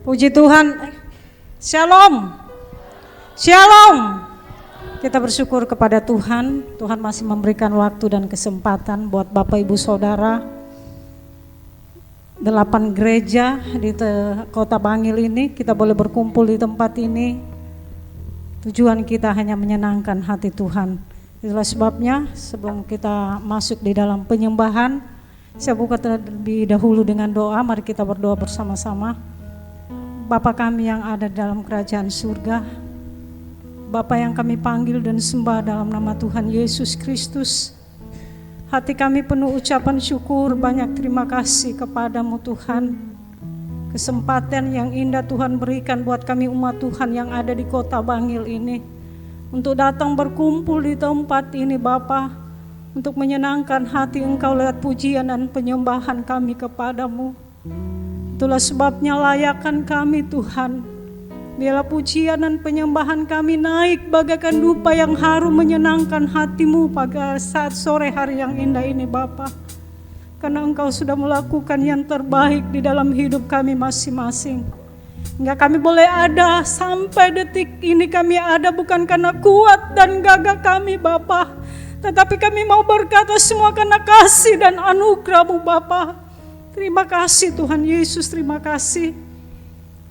Puji Tuhan. Shalom. Shalom. Kita bersyukur kepada Tuhan. Tuhan masih memberikan waktu dan kesempatan buat Bapak Ibu Saudara 8 gereja di Kota Bangil ini. Kita boleh berkumpul di tempat ini. Tujuan kita hanya menyenangkan hati Tuhan. Itulah sebabnya sebelum kita masuk di dalam penyembahan, saya buka terlebih dahulu dengan doa. Mari kita berdoa bersama-sama. Bapa kami yang ada dalam kerajaan surga, Bapa yang kami panggil dan sembah dalam nama Tuhan Yesus Kristus, hati kami penuh ucapan syukur, banyak terima kasih kepadamu Tuhan. Kesempatan yang indah Tuhan berikan buat kami umat Tuhan yang ada di Kota Bangil ini, untuk datang berkumpul di tempat ini Bapa, untuk menyenangkan hati Engkau lewat pujian dan penyembahan kami kepadamu. Itulah sebabnya layakkan kami Tuhan. Biarlah pujian dan penyembahan kami naik bagaikan dupa yang harum menyenangkan hatimu pada saat sore hari yang indah ini Bapa. Karena Engkau sudah melakukan yang terbaik di dalam hidup kami masing-masing. Hingga kami boleh ada sampai detik ini, kami ada bukan karena kuat dan gagah kami Bapa, tetapi kami mau berkata semua karena kasih dan anugerah-Mu Bapa. Terima kasih Tuhan Yesus, terima kasih.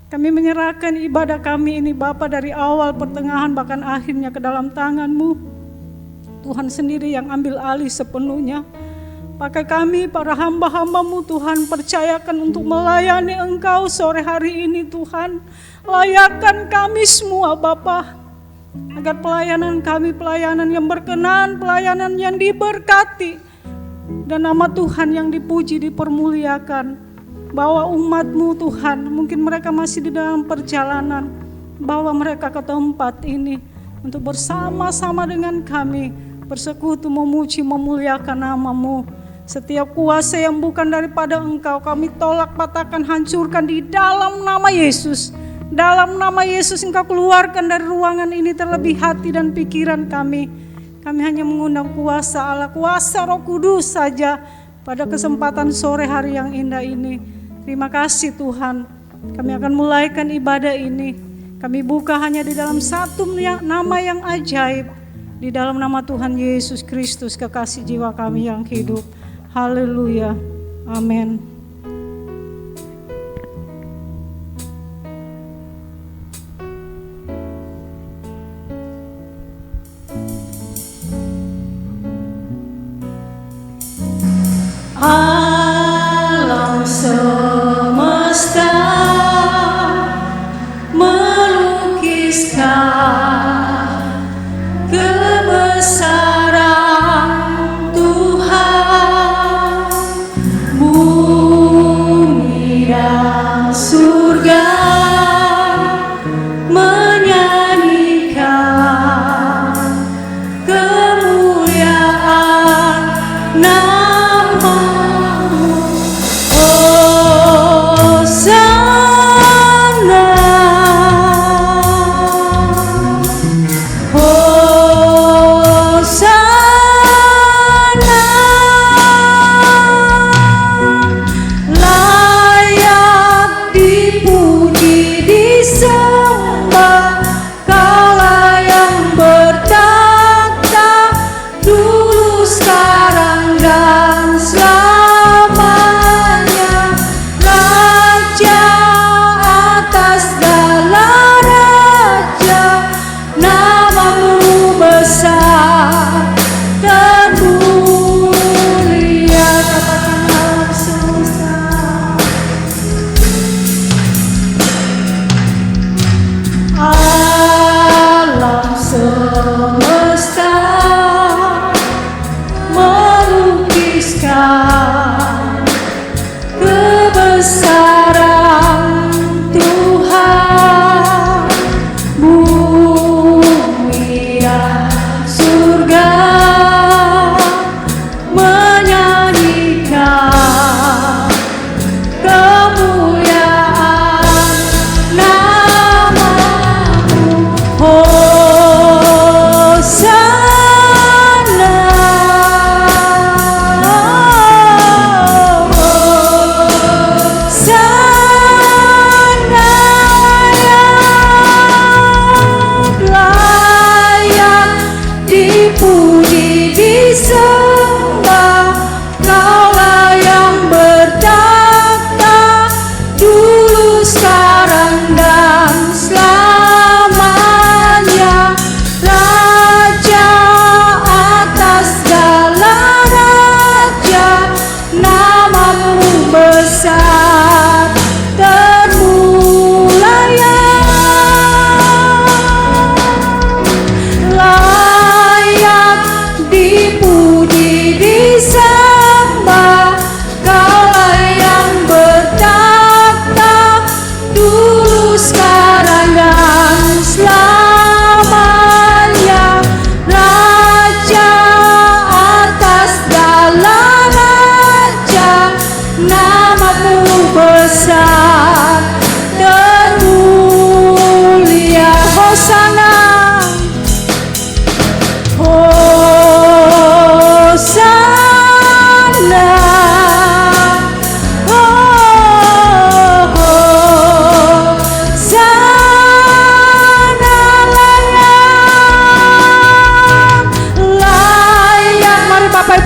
Kami menyerahkan ibadah kami ini Bapa dari awal, pertengahan, bahkan akhirnya ke dalam tangan-Mu. Tuhan sendiri yang ambil alih sepenuhnya. Pakai kami para hamba-hamba-Mu Tuhan, percayakan untuk melayani Engkau sore hari ini Tuhan. Layakkan kami semua Bapa, agar pelayanan kami pelayanan yang berkenan, pelayanan yang diberkati, dan nama Tuhan yang dipuji, dipermuliakan. Bawa umat-Mu Tuhan, mungkin mereka masih di dalam perjalanan, bawa mereka ke tempat ini untuk bersama-sama dengan kami bersekutu memuji memuliakan nama-Mu. Setiap kuasa yang bukan daripada Engkau kami tolak, patahkan, hancurkan di dalam nama Yesus. Dalam nama Yesus Engkau keluarkan dari ruangan ini terlebih hati dan pikiran kami. Kami hanya mengundang kuasa Allah, kuasa Roh Kudus saja pada kesempatan sore hari yang indah ini. Terima kasih Tuhan. Kami akan mulaikan ibadah ini. Kami buka hanya di dalam satu nama yang ajaib. Di dalam nama Tuhan Yesus Kristus, kekasih jiwa kami yang hidup. Haleluya. Amin. Alam semesta melukiskan kebesaran Tuhan.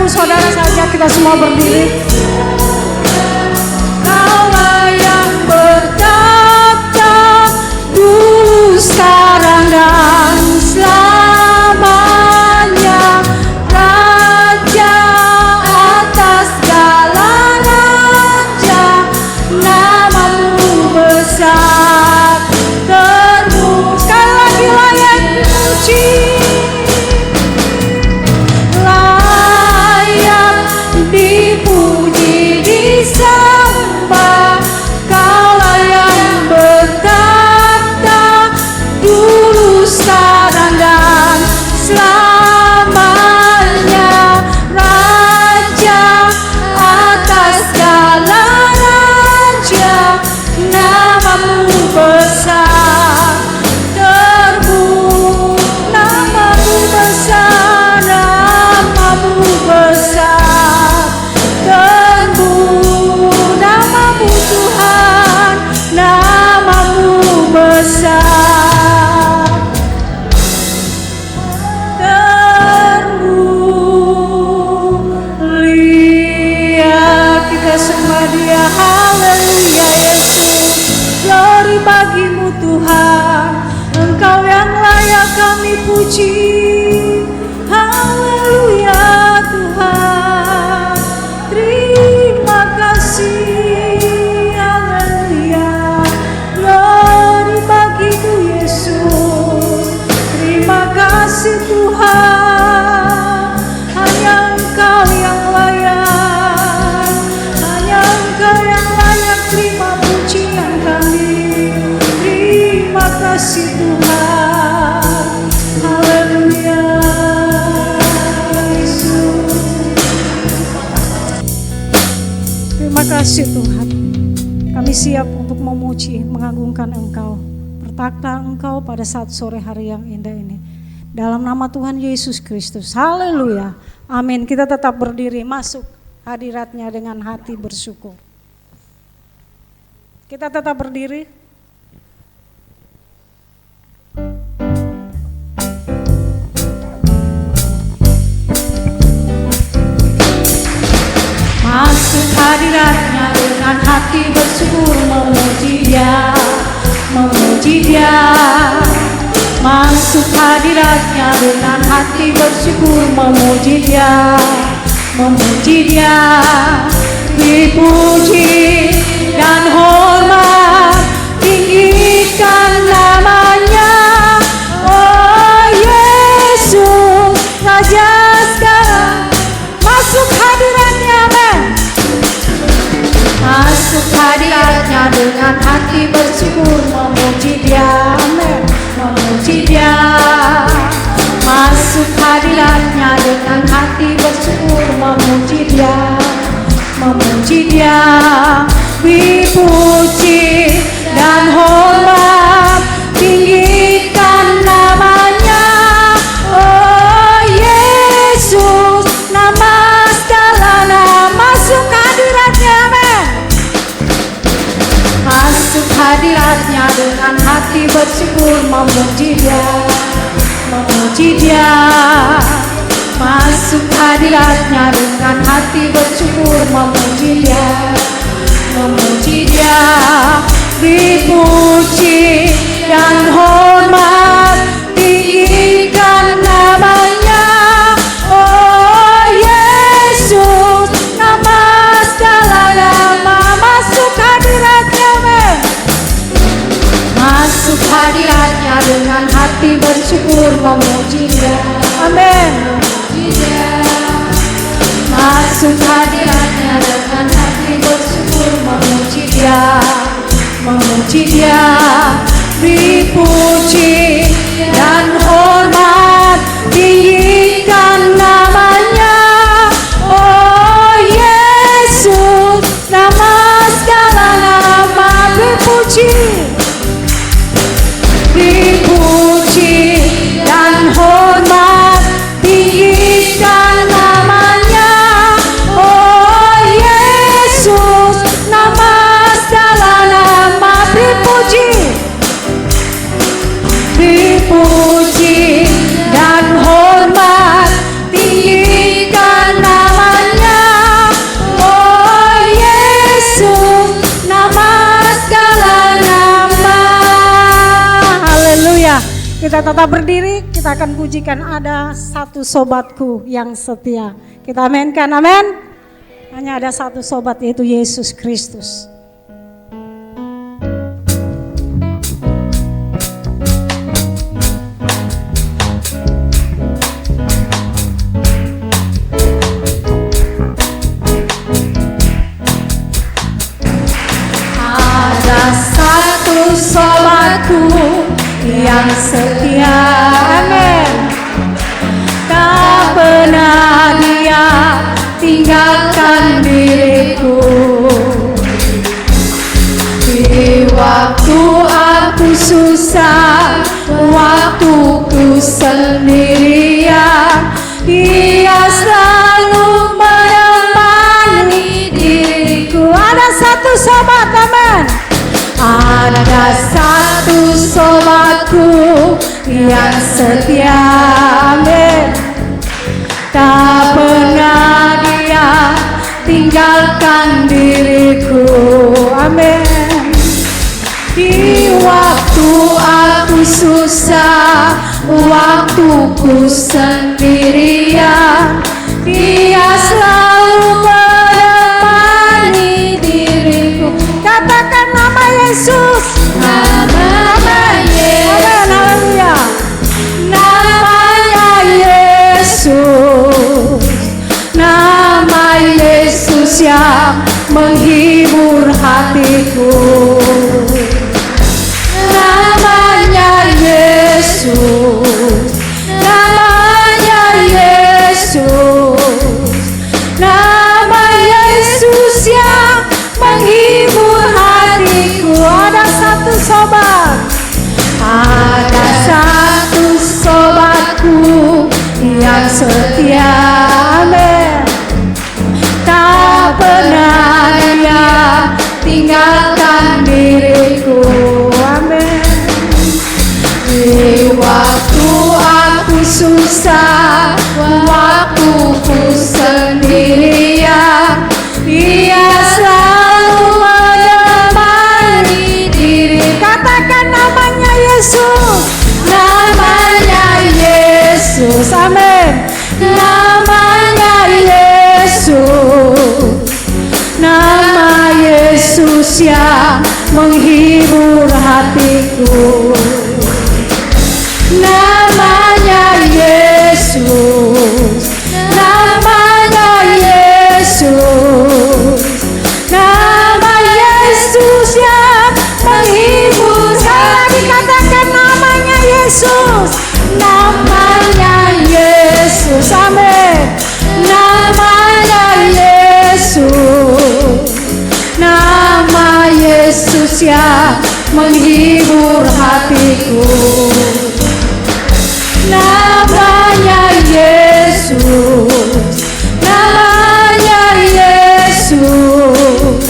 saudara saja, kita semua berdiri. Kaulah yang bertata dulu, sekarang dan selamanya, Raja atas segala raja, namamu besar terpuji. Sekali lagi layak dipuji, layak dipuji, disembah. Kaulah yang bertata dulu, sekarang dan selamanya, Raja atas segala raja, namamu besar terpuji, namamu besar, namamu besar terpuji, namamu Tuhan, namamu besar termulia. Kita sembah Dia, haleluya Yesus. Glory bagimu Tuhan, Engkau yang layak kami puji. Haleluya Tuhan, terima kasih. Haleluya, glory bagimu Yesus. Terima kasih Tuhan, hanya Engkau yang layak, hanya Engkau yang layak terima pujian kami. Terima kasih Tuhan, haleluya Yesus. Terima kasih Tuhan. Kami siap untuk memuji, mengagungkan Engkau, bertakhta Engkau pada saat sore hari yang indah ini. Dalam nama Tuhan Yesus Kristus, haleluya, amin. Kita tetap berdiri, masuk hadiratnya dengan hati bersyukur. Kita tetap berdiri. Masuk hadiratnya dengan hati bersyukur, memuji Dia, memuji Dia. Masuk hadiratnya dengan hati bersyukur, memuji Dia, memuji Dia. Dipuji dan hormat, tinggikan namanya. Oh Yesus, Raja segala. Masuk hadiratnya, amin. Masuk hadiratnya dengan hati bersyukur, memuji Dia, amin, memuji Dia. Masuk hadiratnya dengan hati bersyukur, memuji Dia, memuji Dia. Dipuji dan hormat, tinggikan namanya. Oh Yesus, nama segala nama. Masuk hadiratnya, amin. Masuk hadiratnya dengan hati bersyukur, memuji Dia, memuji Dia. Masuk hadiratnya dengan hati bersyukur, memuji Dia, memuji Dia. Dipuji dan hormat, tinggikan namanya. Oh Yesus, nama segala nama. Masuk hadiratnya, amin. Masuk hadiratnya dengan hati bersyukur, memuji Dia, amin, memuji Dia. Masuk hadiratnya dengan hati bersyukur, memuji Dia, memuji Dia. Dipuji dan hormat, tinggikan namanya. Oh Yesus, nama segala nama. Dipuji, dipuji dan hormat, tinggikan namanya. Oh Yesus, nama segala nama. Dipuji, Kita tetap berdiri, kita akan pujikan ada satu sobatku yang setia. Kita aminkan, amin. Hanya ada satu sobat yaitu Yesus Kristus. Ada satu sobatku yang setia, amin. Tak pernah dia tinggalkan diriku. Di waktu aku susah, waktu ku sendirian, dia selalu menemani diriku. Ada satu sobat, amin. Ada satu sobatku yang setia, amin. Tak pernah dia tinggalkan diriku, amin. Di waktu aku susah, waktu ku sendirian, dia selalu menemani diriku. Katakan nama Yesus, nama Yesus, haleluya. Namanya Yesus, nama Yesus yang menghibur hatiku. Namanya Yesus, namanya Yesus, nama Yesus yang menghibur hatiku. Ada satu sobat, ada satu sobatku yang setia, amin. Tak pernah dia tinggalkan diriku, amin. Di waktu aku susah, waktu ku sendirian, dia selalu menemani diri. Katakan namanya Yesus, namanya Yesus, amin. Namanya Yesus, nama Yesus yang menghibur hatiku. Namanya Yesus, namanya Yesus, nama Yesus yang menghibur. Sekali katakan namanya Yesus, namanya Yesus, amin. Namanya Yesus, nama Yesus yang menghibur hatiku. Namanya Yesus, namanya Yesus,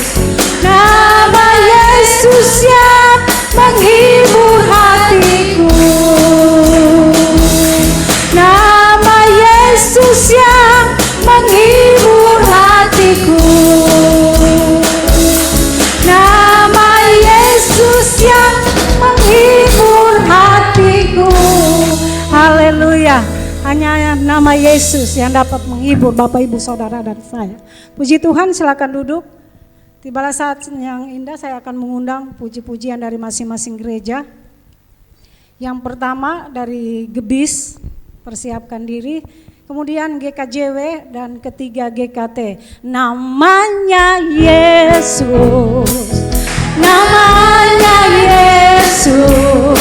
nama Yesus yang menghibur hatiku. Nama Yesus yang menghibur hatiku. Nama Yesus yang menghibur hatiku. Haleluya. Hanya nama Yesus yang dapat menghibur Bapak Ibu Saudara dan saya. Puji Tuhan, silakan duduk. Tibalah saat yang indah, saya akan mengundang puji-pujian dari masing-masing gereja. Yang pertama dari Gebis, persiapkan diri. Kemudian GKJW dan ketiga GKT. Namanya Yesus, namanya Yesus,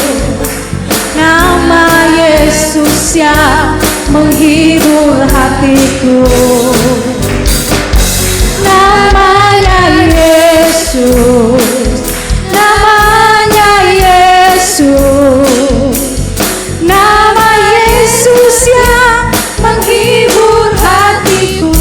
nama Yesus yang menghibur hatiku. Namanya Yesus, namanya Yesus, nama Yesus yang menghibur hatiku.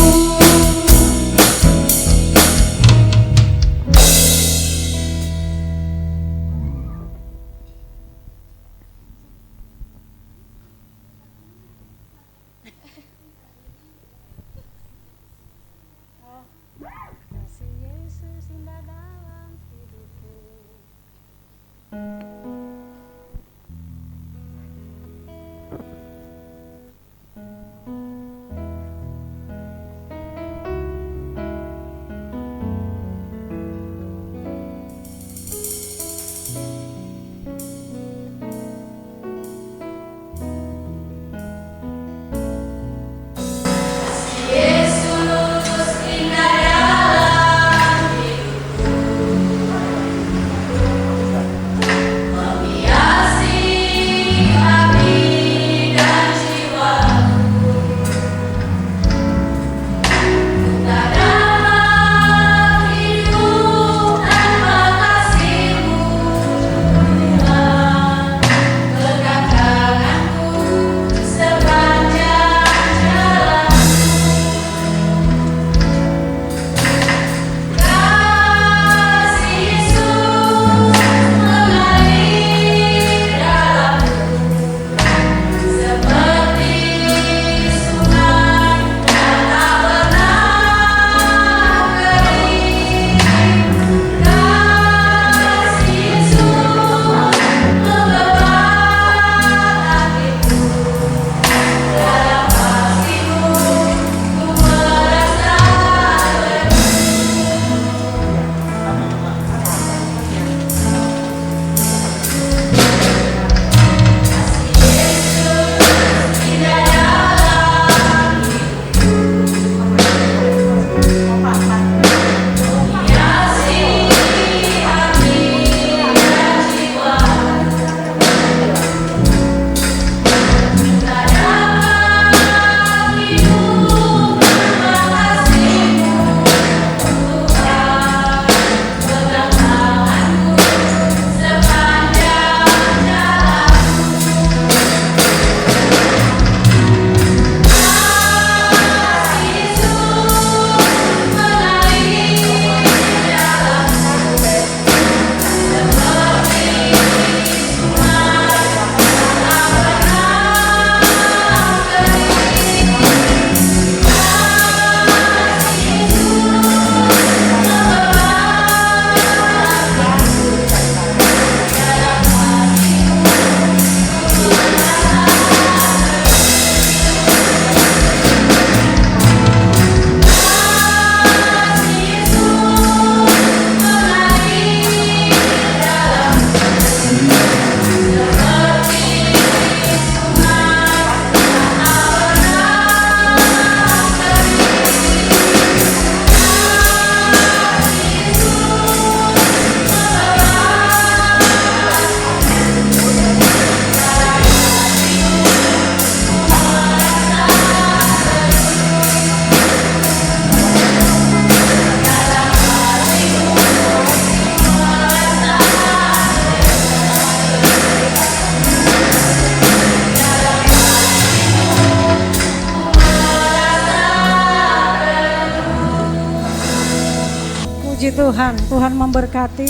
Puji Tuhan, Tuhan memberkati.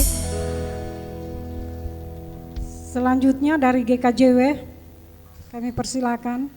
Selanjutnya dari GKJW, kami persilakan.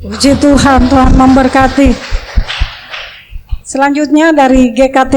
Puji Tuhan, Tuhan memberkati. Selanjutnya dari GKT.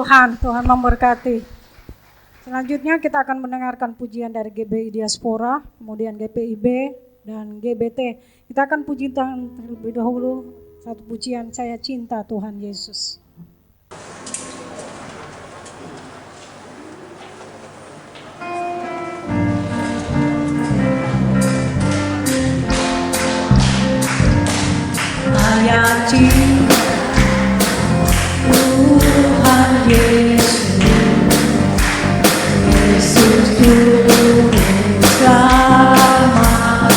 Tuhan, Tuhan memberkati. Selanjutnya kita akan mendengarkan pujian dari GBI Diaspora, kemudian GPIB dan GBT. Kita akan puji Tuhan terlebih dahulu, satu pujian Saya Cinta Tuhan Yesus. Saya cinta Tuhan Yesus, Yesus Juru Selamatku.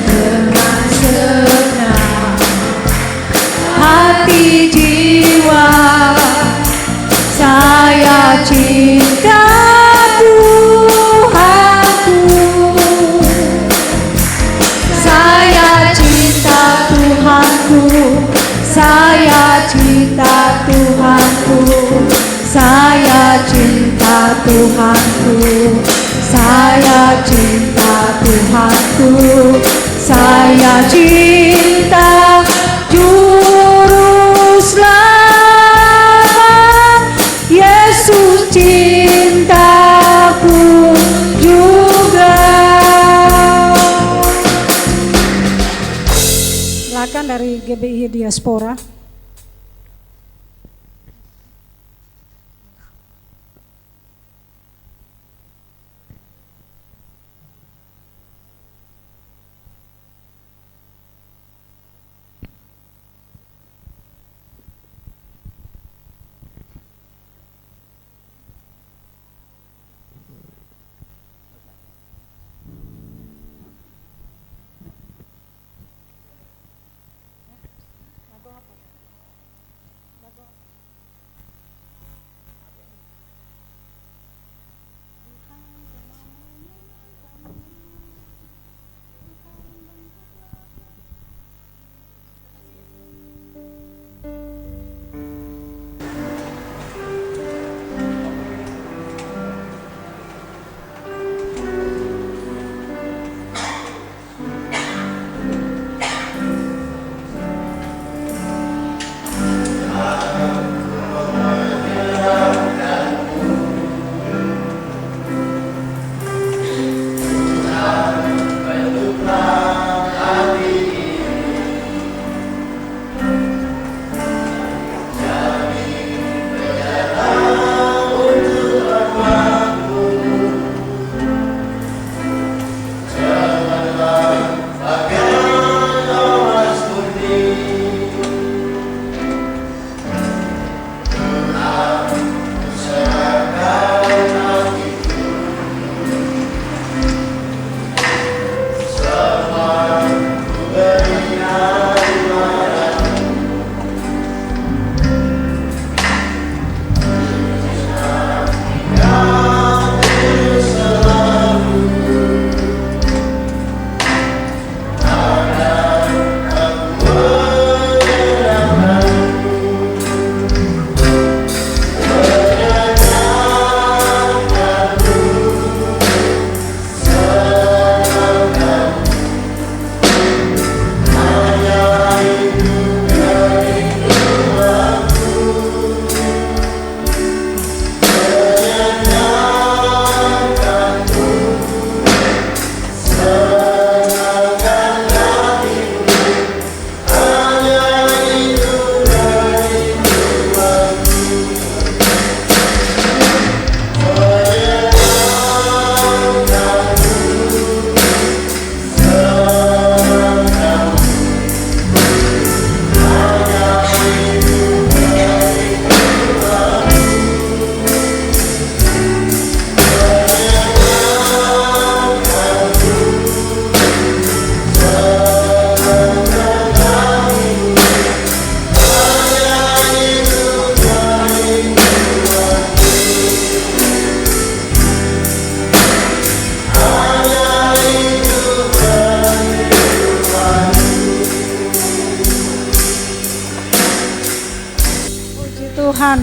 Dengan senang hati jiwa saya cinta Tuhanku. Saya cinta Tuhanku, saya cinta Tuhanku, saya cinta Tuhanku, saya cinta Tuhanku, saya cinta Juru Selamat, Yesus cintaku juga. Silakan dari GBI Diaspora.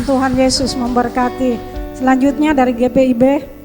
Tuhan Yesus memberkati. Selanjutnya dari GPIB.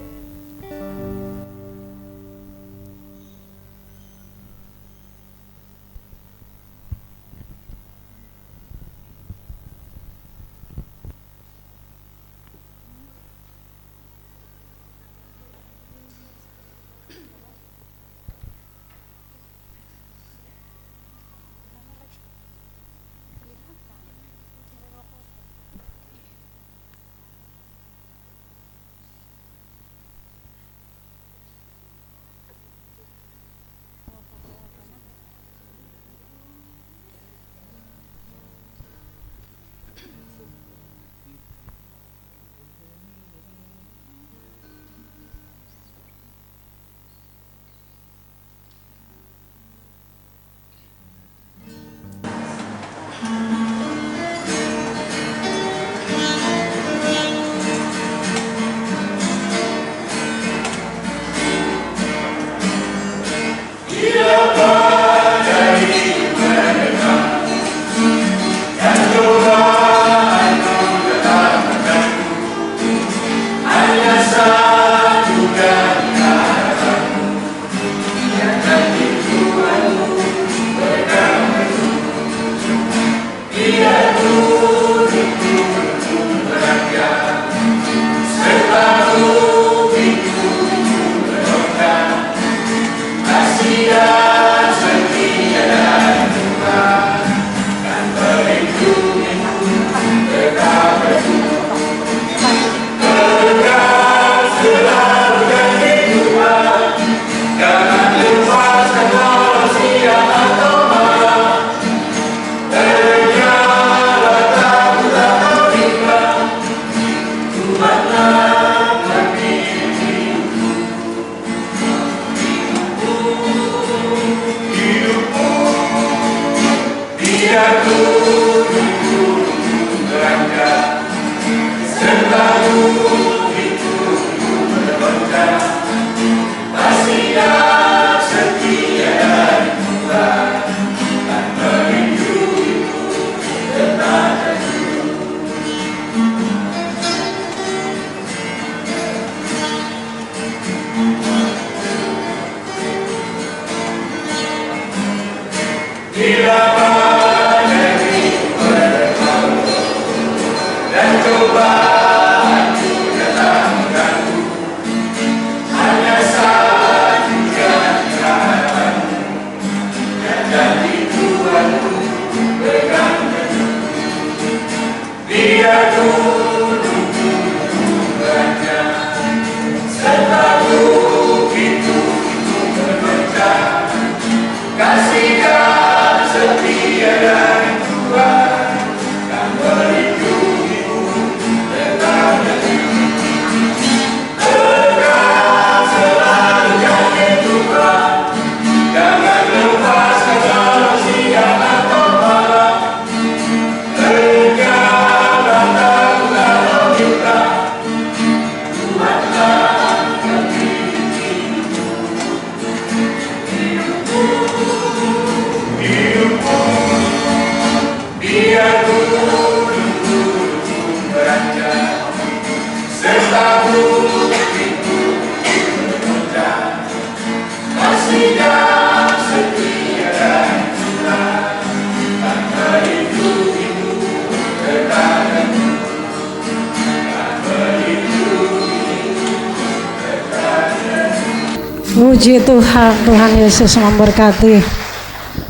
Puji Tuhan, Tuhan Yesus memberkati.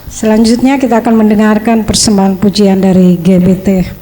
Selanjutnya kita akan mendengarkan persembahan pujian dari GBT.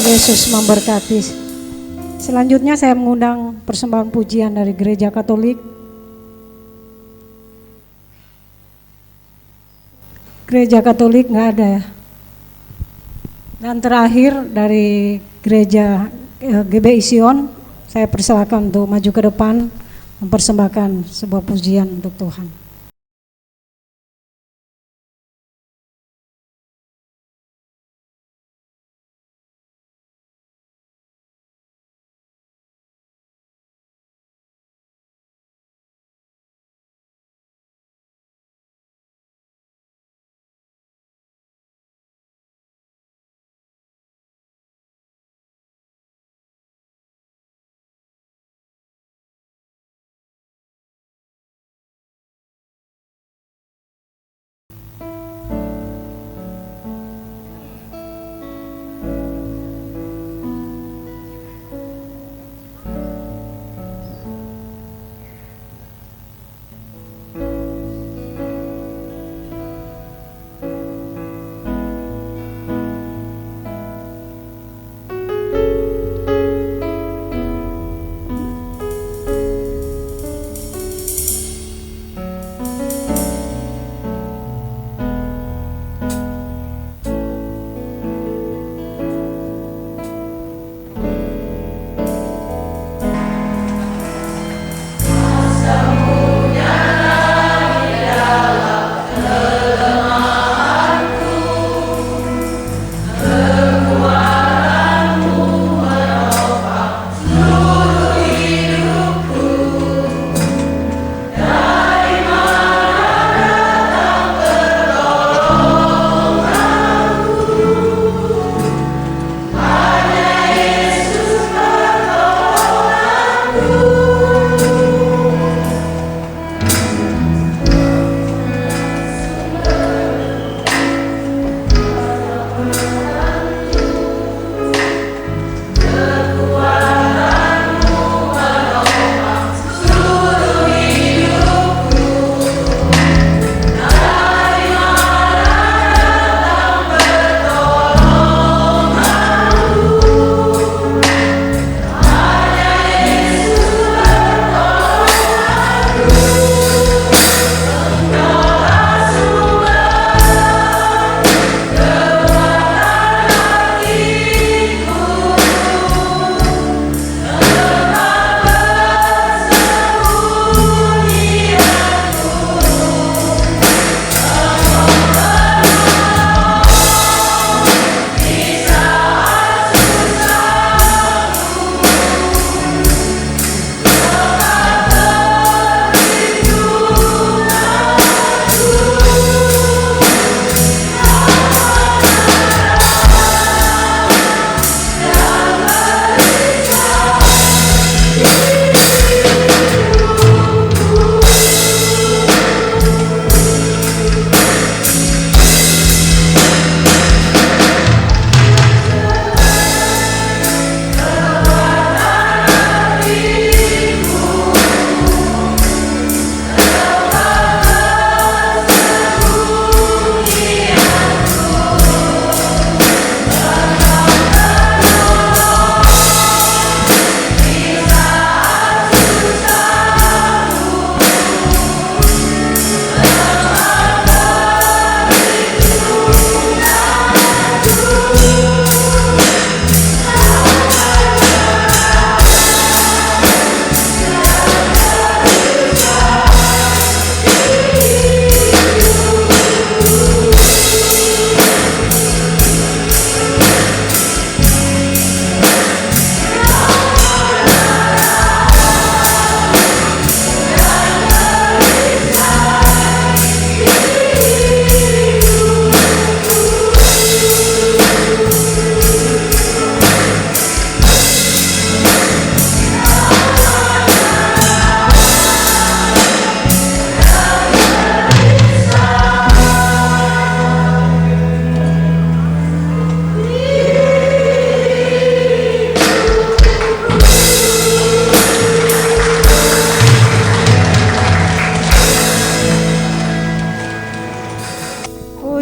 Yesus memberkati. Selanjutnya saya mengundang persembahan pujian dari Gereja Katolik. Gereja Katolik nggak ada ya. Dan terakhir dari Gereja GBI Sion, saya persilakan untuk maju ke depan mempersembahkan sebuah pujian untuk Tuhan.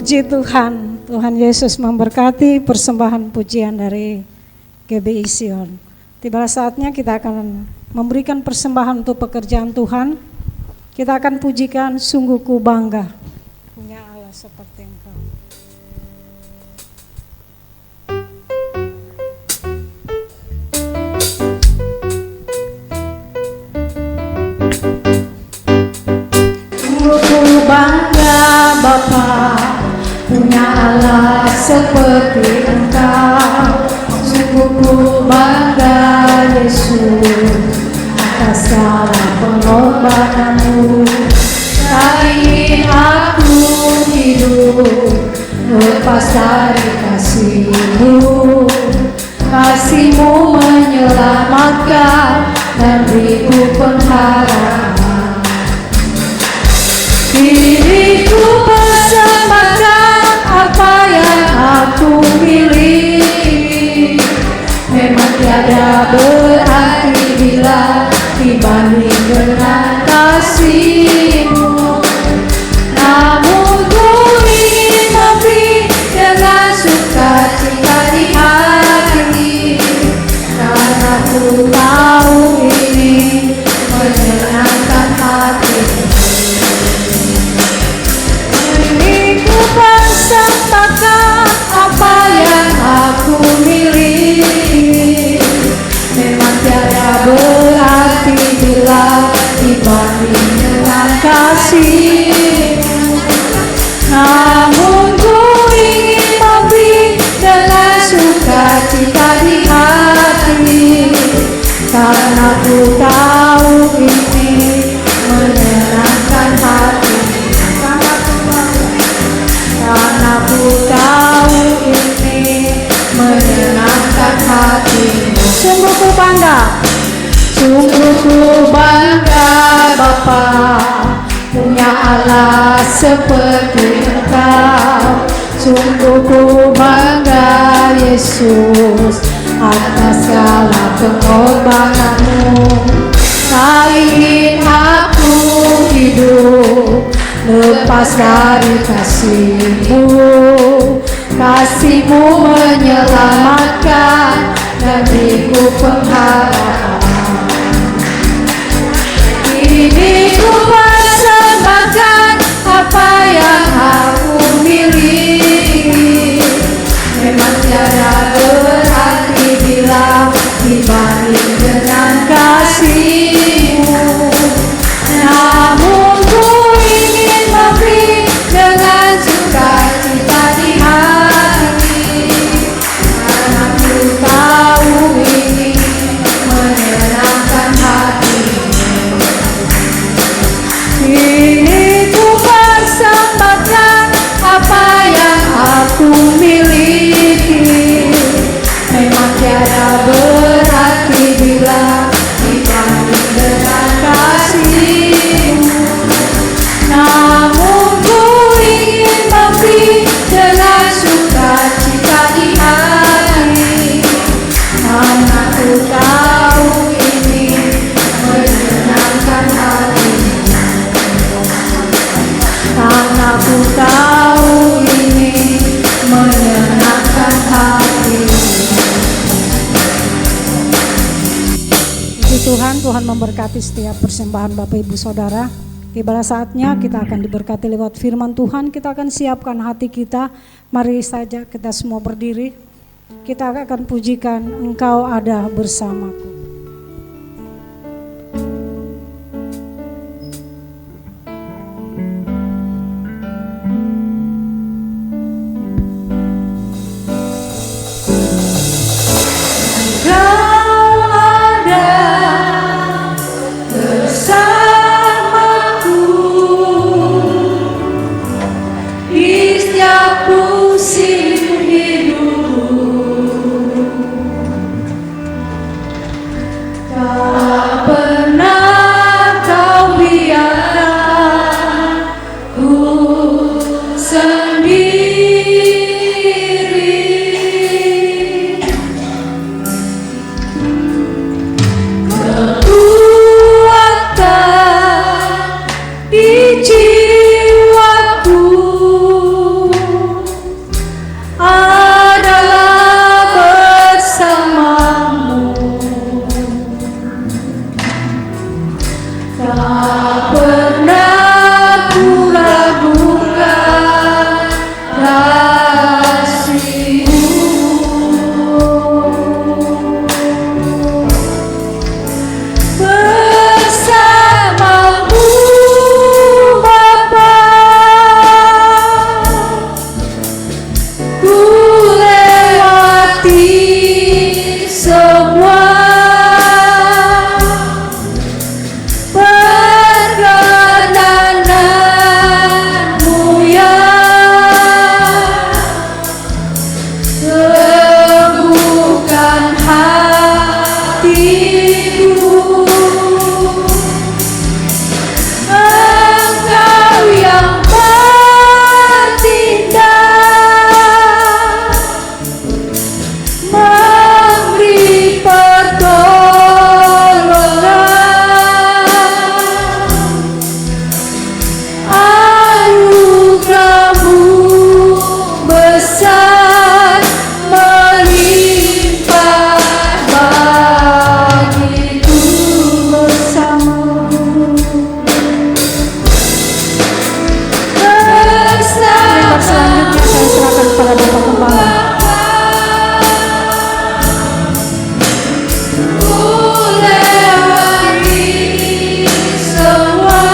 Puji Tuhan, Tuhan Yesus memberkati persembahan pujian dari GBI Sion. Tiba saatnya kita akan memberikan persembahan untuk pekerjaan Tuhan. Kita akan pujikan sungguh ku bangga punya Allah seperti Engkau. Sungguh ku bangga Bapa punya Allah seperti Engkau. Sungguh ku bangga Yesus atas segala pengorbananmu. Tak ingin aku hidup lepas dari kasih-Mu. Kasih-Mu menyelamatkan dan beriku pengharapan. Diriku persembahkan apa yang aku miliki. Memang tiada berarti bila dibanding dengan kasih-Mu. Namun ku ingin memberi dengan sukacita di hati, karena ku tahu ini menyenangkan hati-Mu. Ku persembahkan apa yang aku miliki. Memang tiada berarti bila dibanding dengan kasih-Mu. Namun ku ingin memberi dengan sukacita di hati, karena ku tahu ini menyenangkan hati. Karena ku tahu ini menyenangkan hati-Mu. Sungguh ku bangga, sungguh ku bangga Bapa punya Allah seperti Engkau. Sungguh ku bangga Yesus atas segala pengorbananmu. Tak ingin aku hidup lepas dari kasih-Mu. Kasih-Mu menyelamatkan dan beriku pengharapan. Kini ku persembahkan apa yang aku miliki. Memang tiada berarti bila dibanding dengan kasih-Mu. Namun ku ingin memberi dengan sukacita di hati, karena ku tahu ini menyenangkan hati-Mu. Kini ku persembahkan apa yang aku miliki. Memang tiada berarti bila dibanding dengan kasih-Mu. Namun ku ingin memberi dengan sukacita di hati, karena ku tahu ini menyenangkan hati-Mu. Karena ku tahu ini menyenangkan hati-Mu. Puji Tuhan, Tuhan memberkati setiap persembahan Bapak Ibu Saudara. Tiba saatnya kita akan diberkati lewat firman Tuhan. Kita akan siapkan hati kita. Mari saja kita semua berdiri. Kita akan pujikan Engkau ada bersamaku. Musim hidup Tak pernah ku ragukan kasih-Mu. Bersama-Mu Bapa, ku lewati semua perkenanan-Mu ya. Teguhkan hatiku, Engkau yang bertindak, memberi pertolongan. Anugerah-Mu besar melimpah bagiku bersama-Mu. Mimbar selanjutnya saya serahkan kepada Bapak Gembala. Ku lewati semua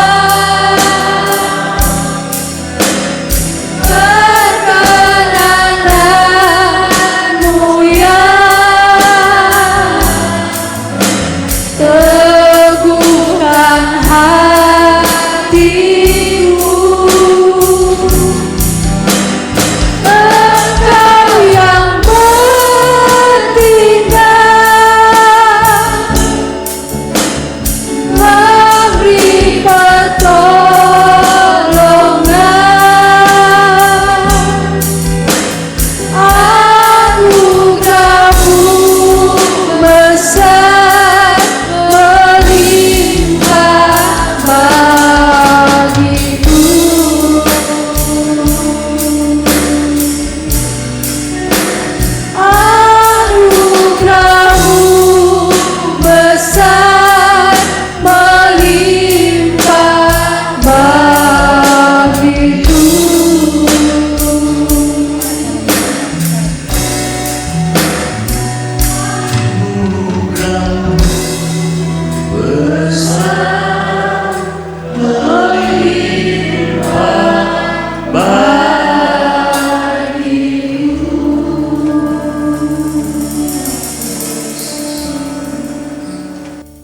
perkenanan-Mu ya. Teguhkan hatiku, Engkau yang bertindak, memberi pertolongan. Anugerah-Mu besar melimpah bagiku. Anugerah-Mu besar melimpah bagiku.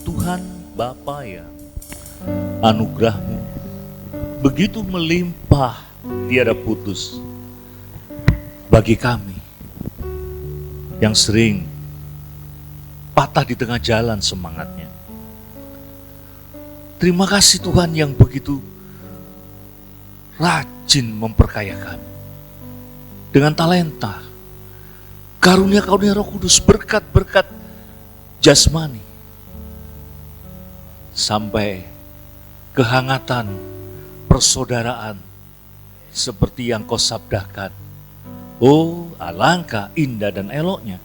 Tuhan Bapa yang anugerah-Mu begitu melimpah tiada putus bagi kami yang sering patah di tengah jalan semangatnya. Terima kasih Tuhan yang begitu rajin memperkaya kami dengan talenta, karunia-karunia Roh Kudus, berkat-berkat jasmani, sampai kehangatan persaudaraan seperti yang Kau sabdakan. Oh, alangkah indah dan eloknya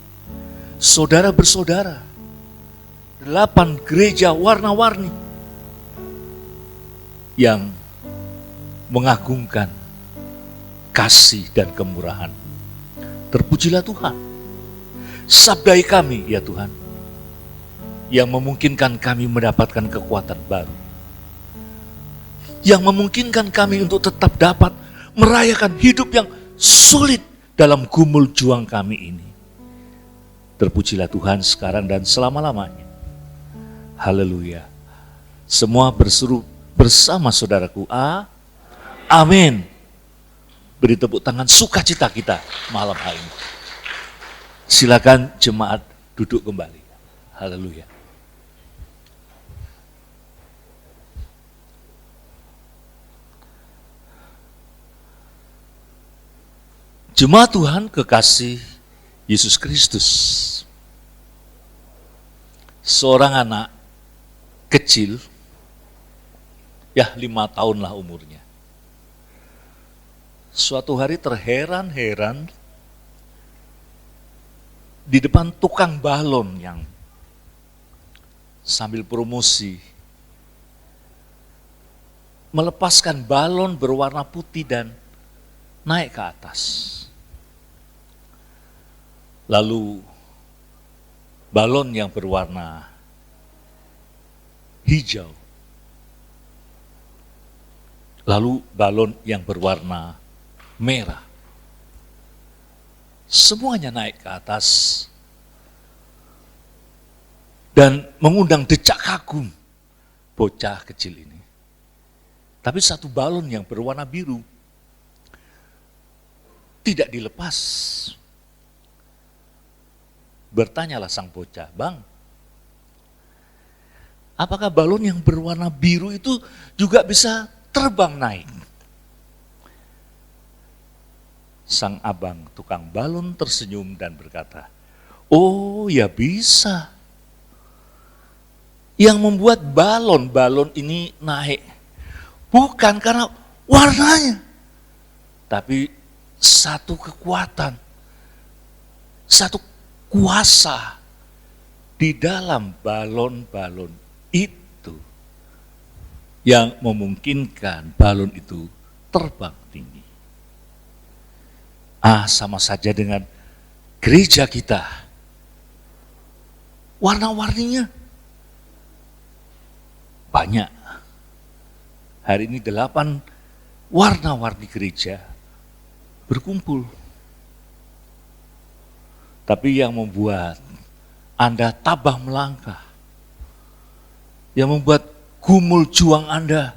saudara bersaudara, 8 gereja warna-warni yang mengagungkan kasih dan kemurahan. Terpujilah Tuhan. Sabdai kami ya Tuhan, yang memungkinkan kami mendapatkan kekuatan baru, yang memungkinkan kami untuk tetap dapat merayakan hidup yang sulit dalam gumul juang kami ini. Terpujilah Tuhan sekarang dan selama-lamanya. Haleluya. Semua berseru bersama saudaraku, amin. Beri tepuk tangan sukacita kita malam hari ini. Silakan jemaat duduk kembali. Haleluya. Jemaat Tuhan kekasih Yesus Kristus, seorang anak kecil, ya 5 tahun lah umurnya, suatu hari terheran-heran di depan tukang balon yang sambil promosi melepaskan balon berwarna putih dan naik ke atas. Lalu balon yang berwarna hijau. Lalu balon yang berwarna merah. Semuanya naik ke atas dan mengundang decak kagum bocah kecil ini. Tapi satu balon yang berwarna biru tidak dilepas. Bertanyalah sang bocah, "Bang, apakah balon yang berwarna biru itu juga bisa terbang naik?" Sang abang tukang balon tersenyum dan berkata, "Oh ya bisa. Yang membuat balon-balon ini naik bukan karena warnanya, tapi satu kekuatan, satu kuasa di dalam balon-balon itu yang memungkinkan balon itu terbang tinggi." Sama saja dengan gereja kita. Warna-warninya banyak. Hari ini 8 warna-warni gereja berkumpul. Tapi yang membuat Anda tabah melangkah, yang membuat gumul juang Anda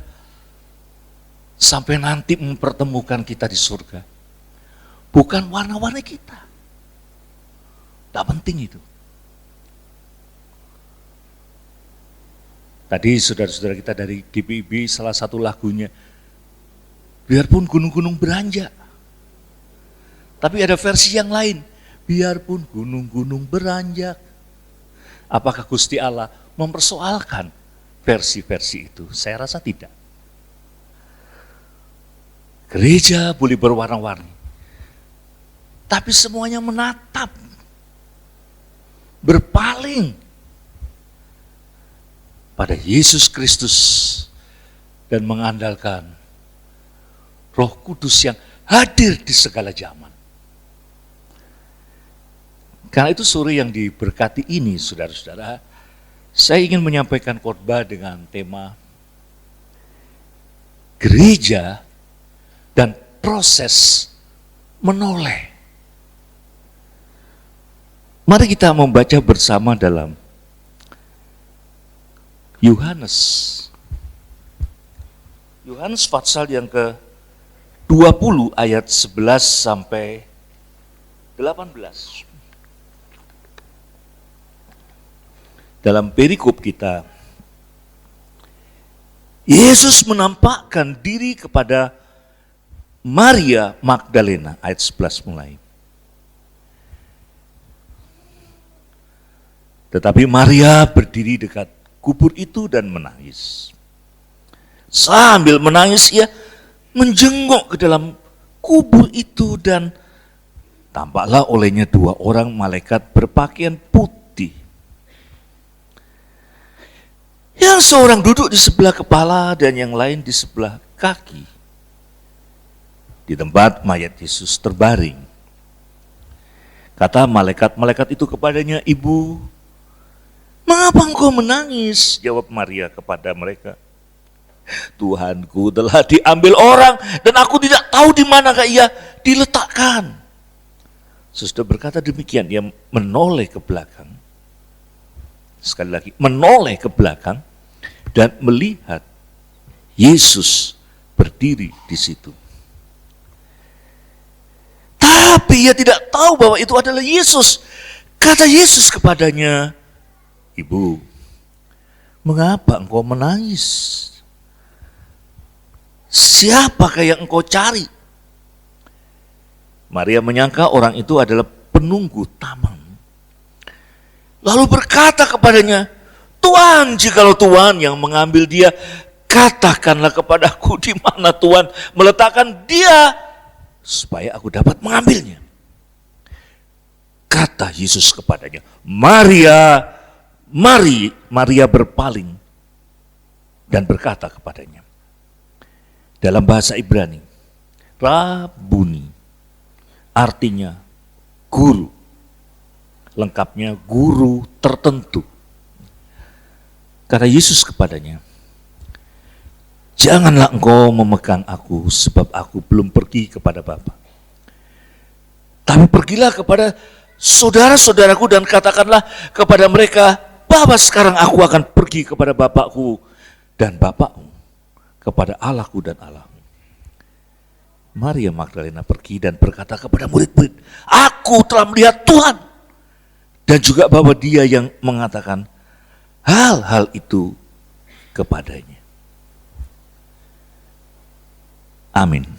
sampai nanti mempertemukan kita di surga, bukan warna-warni kita. Tidak penting itu. Tadi saudara-saudara kita dari GPIB salah satu lagunya, biarpun gunung-gunung beranjak. Tapi ada versi yang lain, biarpun gunung-gunung beranjak. Apakah Gusti Allah mempersoalkan versi-versi itu? Saya rasa tidak. Gereja boleh berwarna-warni, tapi semuanya menatap, berpaling pada Yesus Kristus dan mengandalkan Roh Kudus yang hadir di segala zaman. Karena itu sore yang diberkati ini, saudara-saudara, saya ingin menyampaikan khotbah dengan tema gereja dan proses menoleh. Mari kita membaca bersama dalam Yohanes pasal yang ke-20 ayat 11 sampai 18. Dalam perikop kita, Yesus menampakkan diri kepada Maria Magdalena, ayat 11 mulai. Tetapi Maria berdiri dekat kubur itu dan menangis. Sambil menangis ia menjenguk ke dalam kubur itu dan tampaklah olehnya 2 orang malaikat berpakaian putih. Yang seorang duduk di sebelah kepala dan yang lain di sebelah kaki, di tempat mayat Yesus terbaring. Kata malaikat-malaikat itu kepadanya, "Ibu, mengapa engkau menangis?" Jawab Maria kepada mereka, "Tuhanku telah diambil orang dan aku tidak tahu di manakah ia diletakkan." Sesudah berkata demikian, ia menoleh ke belakang. Sekali lagi, menoleh ke belakang dan melihat Yesus berdiri di situ. Tapi ia tidak tahu bahwa itu adalah Yesus. Kata Yesus kepadanya, "Ibu, mengapa engkau menangis? Siapakah yang engkau cari?" Maria menyangka orang itu adalah penunggu taman. Lalu berkata kepadanya, "Tuhan, jikalau Tuhan yang mengambil dia, katakanlah kepadaku di mana Tuhan meletakkan dia, supaya aku dapat mengambilnya." Kata Yesus kepadanya, "Maria." Maria berpaling dan berkata kepadanya, dalam bahasa Ibrani, Rabuni, artinya guru. Lengkapnya guru tertentu. Kata Yesus kepadanya, janganlah engkau memegang aku, sebab aku belum pergi kepada Bapa. Tapi pergilah kepada saudara-saudaraku dan katakanlah kepada mereka, bahwa sekarang aku akan pergi kepada Bapakku dan Bapakmu, kepada Allahku dan Allahmu. Maria Magdalena pergi dan berkata kepada murid-murid, aku telah melihat Tuhan. Dan juga bahwa dia yang mengatakan hal-hal itu kepadanya. Amin.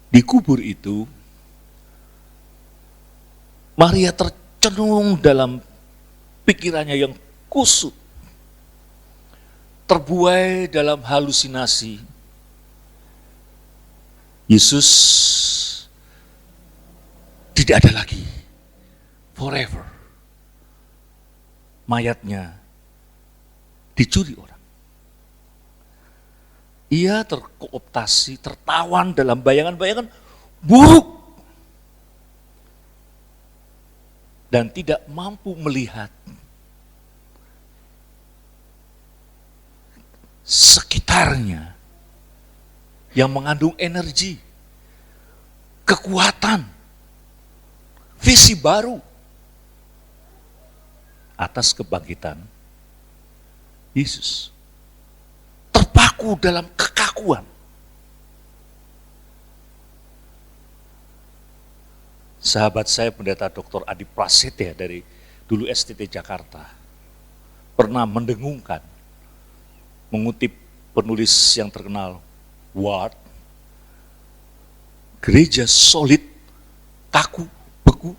Di kubur itu, Maria tercenung dalam pikirannya yang kusut, terbuai dalam halusinasi. Yesus tidak ada lagi, forever. Mayatnya dicuri orang. Ia terkooptasi, tertawan dalam bayangan-bayangan buruk. Dan tidak mampu melihat sekitarnya yang mengandung energi, kekuatan, visi baru atas kebangkitan Yesus. Terpaku dalam kekakuan. Sahabat saya Pendeta Dr. Adi Prasetya dari dulu STT Jakarta pernah mendengungkan, mengutip penulis yang terkenal Ward, gereja solid, kaku, beku,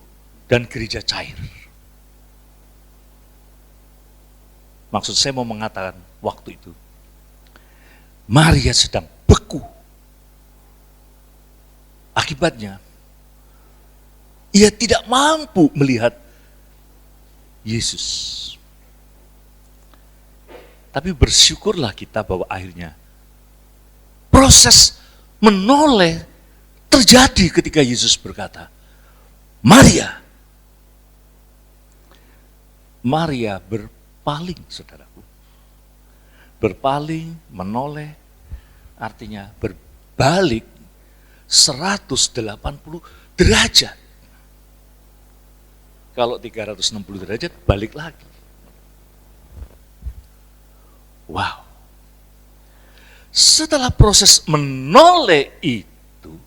dan gereja cair. Maksud saya mau mengatakan waktu itu, Maria sedang beku. Akibatnya, ia tidak mampu melihat Yesus. Tapi bersyukurlah kita bahwa akhirnya proses menoleh terjadi ketika Yesus berkata, Maria. Maria berpaling, saudaraku. Berpaling, menoleh, artinya berbalik 180 derajat. Kalau 360 derajat, balik lagi. Wow. Setelah proses menoleh itu,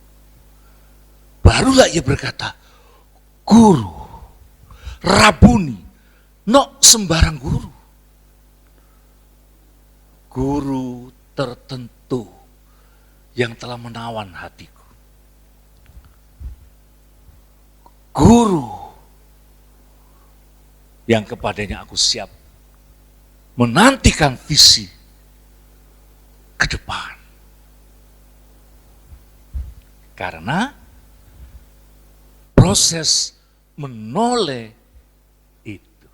barulah ia berkata, Guru, Rabuni, no sembarang guru. Guru tertentu yang telah menawan hatiku. Guru yang kepadanya aku siap menantikan visi ke depan. Karena proses menoleh itu.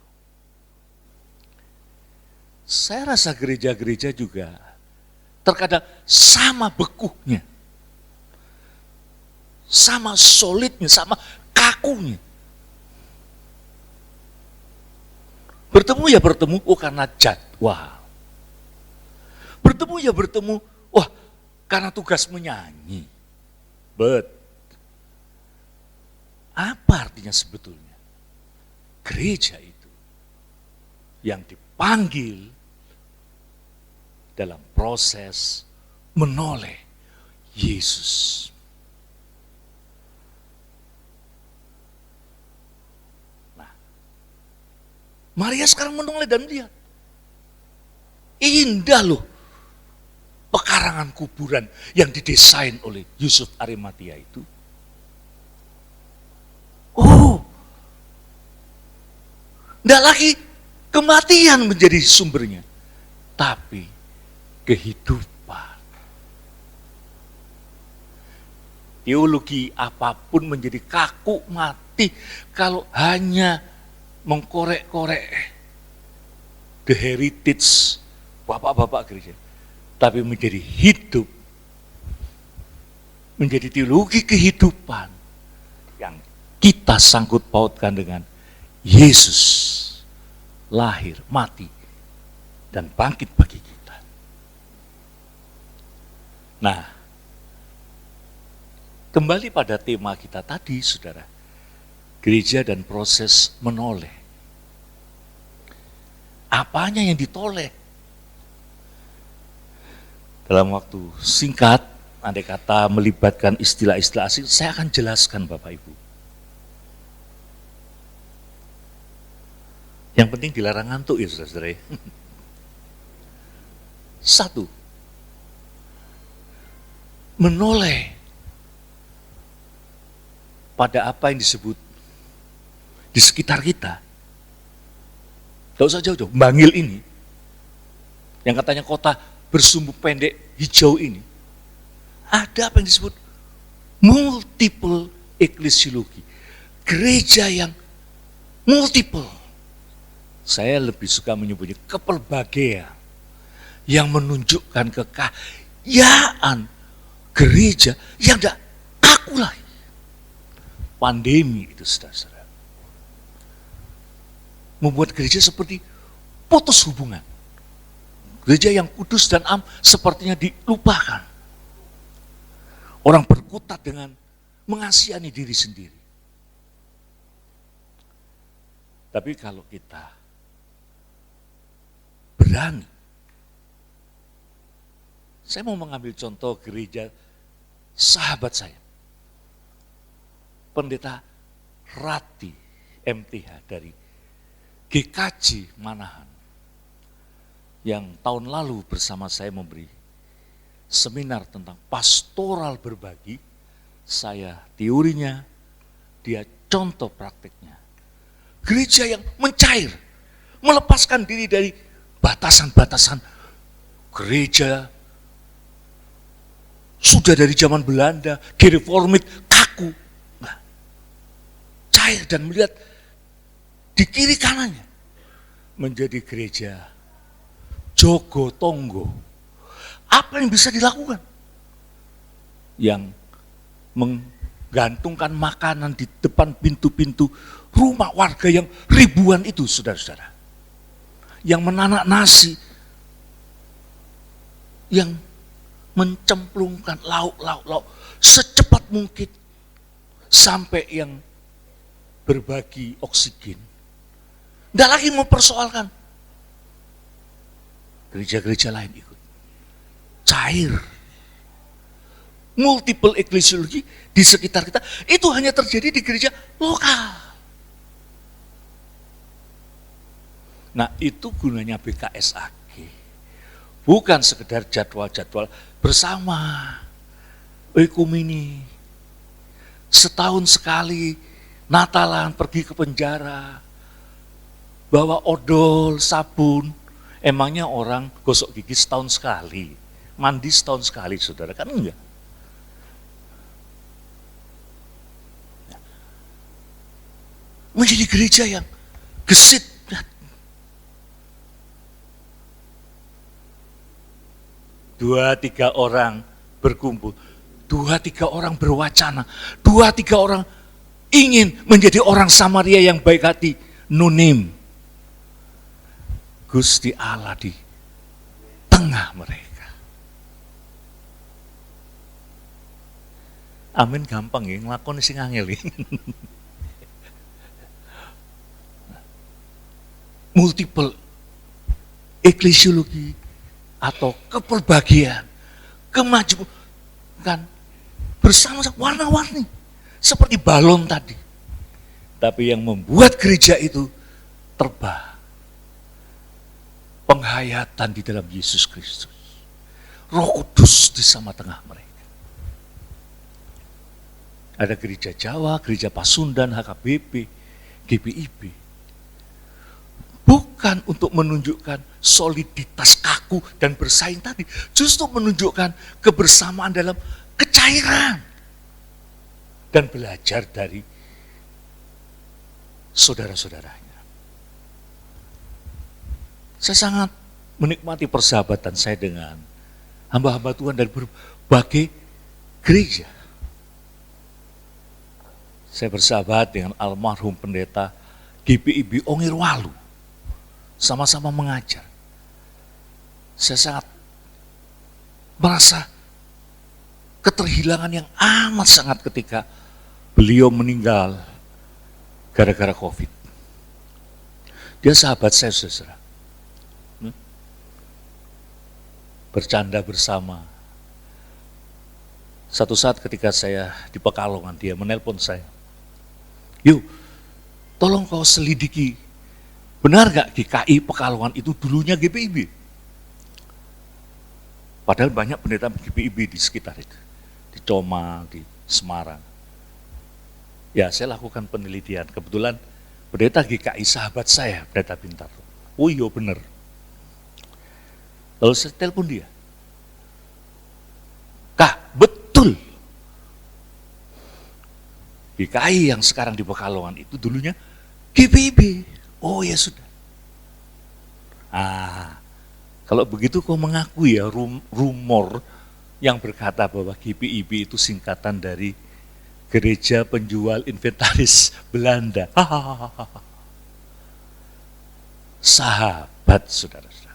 Saya rasa gereja-gereja juga terkadang sama bekunya, sama solidnya, sama kakunya. Bertemu ya bertemu, oh karena jadwal. Bertemu ya bertemu, wah karena tugas menyanyi. But, apa artinya sebetulnya? Gereja itu yang dipanggil dalam proses menoleh Yesus. Maria sekarang menoleh dan melihat. Indah loh pekarangan kuburan yang didesain oleh Yusuf Arimatia itu. Oh, tidak lagi kematian menjadi sumbernya, tapi kehidupan. Teologi apapun menjadi kaku mati kalau hanya mengkorek-korek the heritage bapak-bapak gereja, tapi menjadi hidup, menjadi teologi kehidupan yang kita sangkut pautkan dengan Yesus lahir, mati, dan bangkit bagi kita. Nah, kembali pada tema kita tadi, saudara, gereja dan proses menoleh. Apanya yang ditoleh? Dalam waktu singkat, andai kata melibatkan istilah-istilah asing, saya akan jelaskan Bapak Ibu. Yang penting dilarang ngantuk ya saudara-saudara. Satu, menoleh pada apa yang disebut di sekitar kita. Tidak usah jauh-jauh, Bangil ini, yang katanya kota bersumbu pendek hijau ini, ada apa yang disebut multiple eklesiologi, gereja yang multiple. Saya lebih suka menyebutnya kepelbagaian, yang menunjukkan kekayaan gereja yang tidak kaku lagi. Pandemi itu saudara-saudara membuat gereja seperti putus hubungan. Gereja yang kudus dan sepertinya dilupakan. Orang berkutat dengan mengasihani diri sendiri. Tapi kalau kita berani, saya mau mengambil contoh gereja sahabat saya, Pendeta Rati MTH dari GKJ Manahan, yang tahun lalu bersama saya memberi seminar tentang pastoral berbagi. Saya teorinya, dia contoh praktiknya. Gereja yang mencair, melepaskan diri dari batasan-batasan gereja sudah dari zaman Belanda, gereformit, kaku. Nah, cair dan melihat di kiri kanannya menjadi gereja Jogo Tonggo. Apa yang bisa dilakukan? Yang menggantungkan makanan di depan pintu-pintu rumah warga yang ribuan itu, saudara-saudara. Yang menanak nasi, yang mencemplungkan lauk-lauk secepat mungkin sampai yang berbagi oksigen. Tidak lagi mempersoalkan. Gereja-gereja lain ikut. Cair. Multiple eklesiologi di sekitar kita, itu hanya terjadi di gereja lokal. Nah, itu gunanya BKSAG. Bukan sekedar jadwal-jadwal bersama, ekumeni. Setahun sekali, Natalan pergi ke penjara, bawa odol, sabun. Emangnya orang gosok gigi setahun sekali, mandi setahun sekali, saudara? Kan enggak. Menjadi gereja yang gesit. 2-3 orang berkumpul, 2-3 orang berwacana, 2-3 orang ingin menjadi orang Samaria yang baik hati, nunim. Gusti Allah di tengah mereka. Amin gampang ya, ngelakoni sing angel. Multiple eklesiologi atau kepelbagian, kemajuan bersama-sama warna-warni seperti balon tadi. Tapi yang membuat gereja itu terbang, penghayatan di dalam Yesus Kristus, Roh Kudus di sama tengah mereka. Ada gereja Jawa, gereja Pasundan, HKBP, GPIB. Bukan untuk menunjukkan soliditas kaku dan bersaing tadi, justru menunjukkan kebersamaan dalam kecairan dan belajar dari saudara-saudaranya. Saya sangat menikmati persahabatan saya dengan hamba-hamba Tuhan dari berbagai gereja. Saya bersahabat dengan almarhum pendeta GPIB Ongirwalu. Sama-sama mengajar. Saya sangat merasa keterhilangan yang amat sangat ketika beliau meninggal gara-gara COVID. Dia sahabat saya, saudara. Bercanda bersama. Satu saat ketika saya di Pekalongan, dia menelpon saya. Yuk, tolong kau selidiki, benar gak GKI Pekalongan itu dulunya GPIB? Padahal banyak pendeta GPIB di sekitar itu. Di Comal, di Semarang. Ya, saya lakukan penelitian. Kebetulan pendeta GKI sahabat saya, pendeta Pintar. Oh iya benar. Lalu saya telepon dia. Kak, betul. GKI yang sekarang di Pekalongan itu dulunya GPIB. Oh ya sudah. Kalau begitu kau mengakui ya rumor yang berkata bahwa GPIB itu singkatan dari Gereja Penjual Inventaris Belanda. Sahabat, saudara-saudara.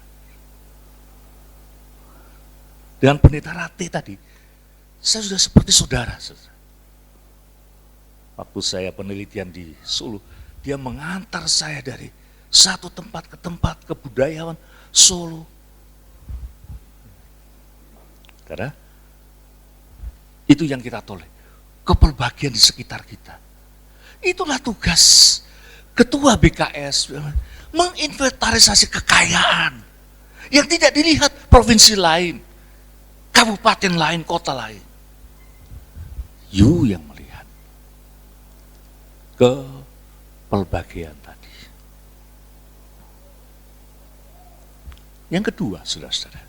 Dengan pendeta Rate tadi, saya sudah seperti saudara. Waktu saya penelitian di Solo, dia mengantar saya dari satu tempat ke tempat kebudayaan Solo. Karena itu yang kita toleh. Keperbagian di sekitar kita. Itulah tugas ketua BKS, menginventarisasi kekayaan yang tidak dilihat provinsi lain, kabupaten lain, kota lain. You yang melihat keperbagian tadi. Yang kedua, saudara-saudara,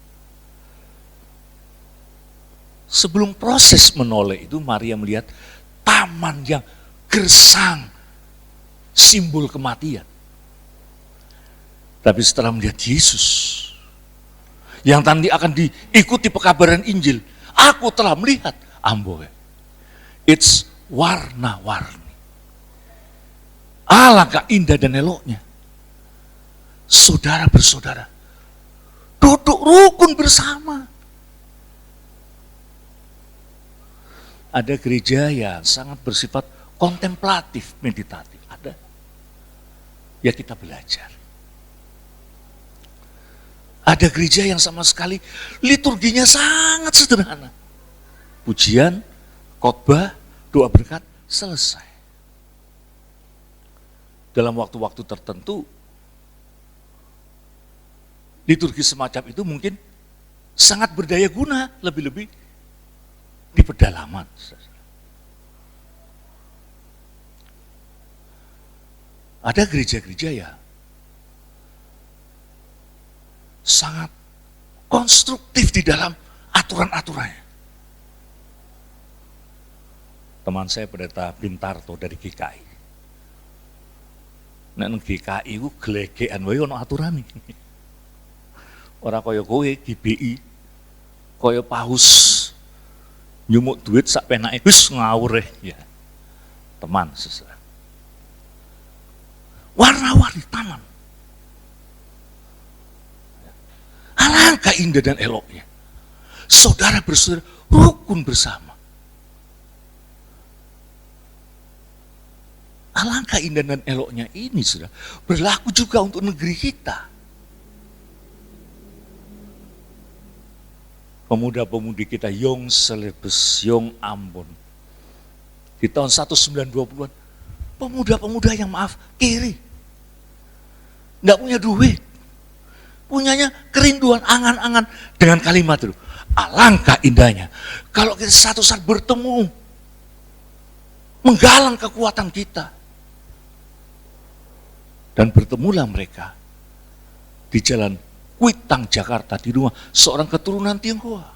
sebelum proses menoleh itu, Maria melihat taman yang gersang, simbol kematian. Tapi setelah melihat Yesus, yang nanti akan diikuti pekabaran Injil, aku telah melihat amboe. It's warna-warni. Alangkah indah dan eloknya. Saudara bersaudara, duduk rukun bersama. Ada gereja yang sangat bersifat kontemplatif, meditatif. Ada. Ya kita belajar. Ada gereja yang sama sekali liturginya sangat sederhana. Pujian, khotbah, doa berkat, selesai. Dalam waktu-waktu tertentu, liturgi semacam itu mungkin sangat berdaya guna, lebih-lebih di pedalaman. Ada gereja-gereja ya sangat konstruktif di dalam aturan-aturannya. Teman saya pendeta Bintarto dari GKI. Nek GKI ku gelegekan wae ono aturane. Ora kaya kowe GBI, kaya paus nyumuk duit sak penake wis ngawur ya. Teman sesat. Warna-warni taman. Alangkah indah dan eloknya. Saudara bersaudara rukun bersama. Alangkah indah dan eloknya ini sudah berlaku juga untuk negeri kita. Pemuda-pemudi kita Yong Selebes, Yong Ambon. Di tahun 1920-an, pemuda-pemuda yang maaf, kiri. Nggak punya duit. Punyanya kerinduan, angan-angan. Dengan kalimat itu, alangkah indahnya. Kalau kita satu saat bertemu, menggalang kekuatan kita. Dan bertemulah mereka di jalan Kuitang, Jakarta, di rumah seorang keturunan Tionghoa.